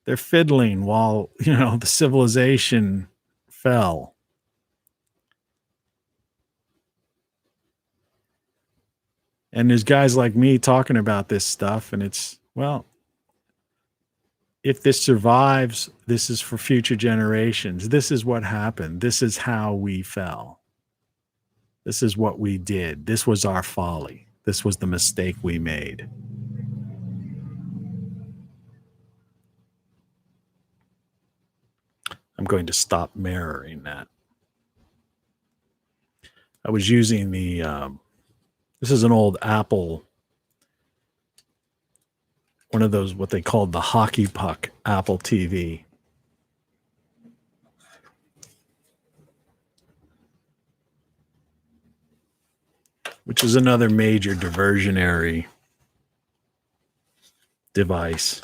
They're fiddling while, the civilization fell. And there's guys like me talking about this stuff, and it's, well, if this survives, this is for future generations. This is what happened. This is how we fell. This is what we did. This was our folly. This was the mistake we made. I'm going to stop mirroring that. I was using this is an old Apple, one of those, what they called the hockey puck Apple TV. Which is another major diversionary device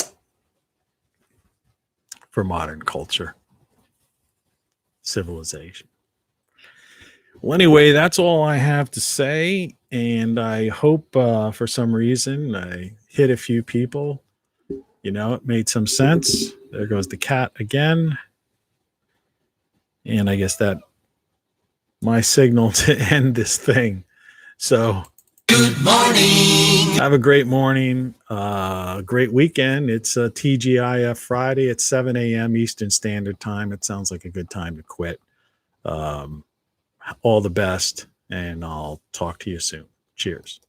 for modern culture, civilization. Well, anyway, that's all I have to say. And I hope for some reason I hit a few people. it made some sense. There goes the cat again. And I guess that my signal to end this thing. So Good morning. have a great morning, great weekend. It's a TGIF Friday at 7 a.m. Eastern Standard Time. It sounds like a good time to quit. All the best, and I'll talk to you soon. Cheers.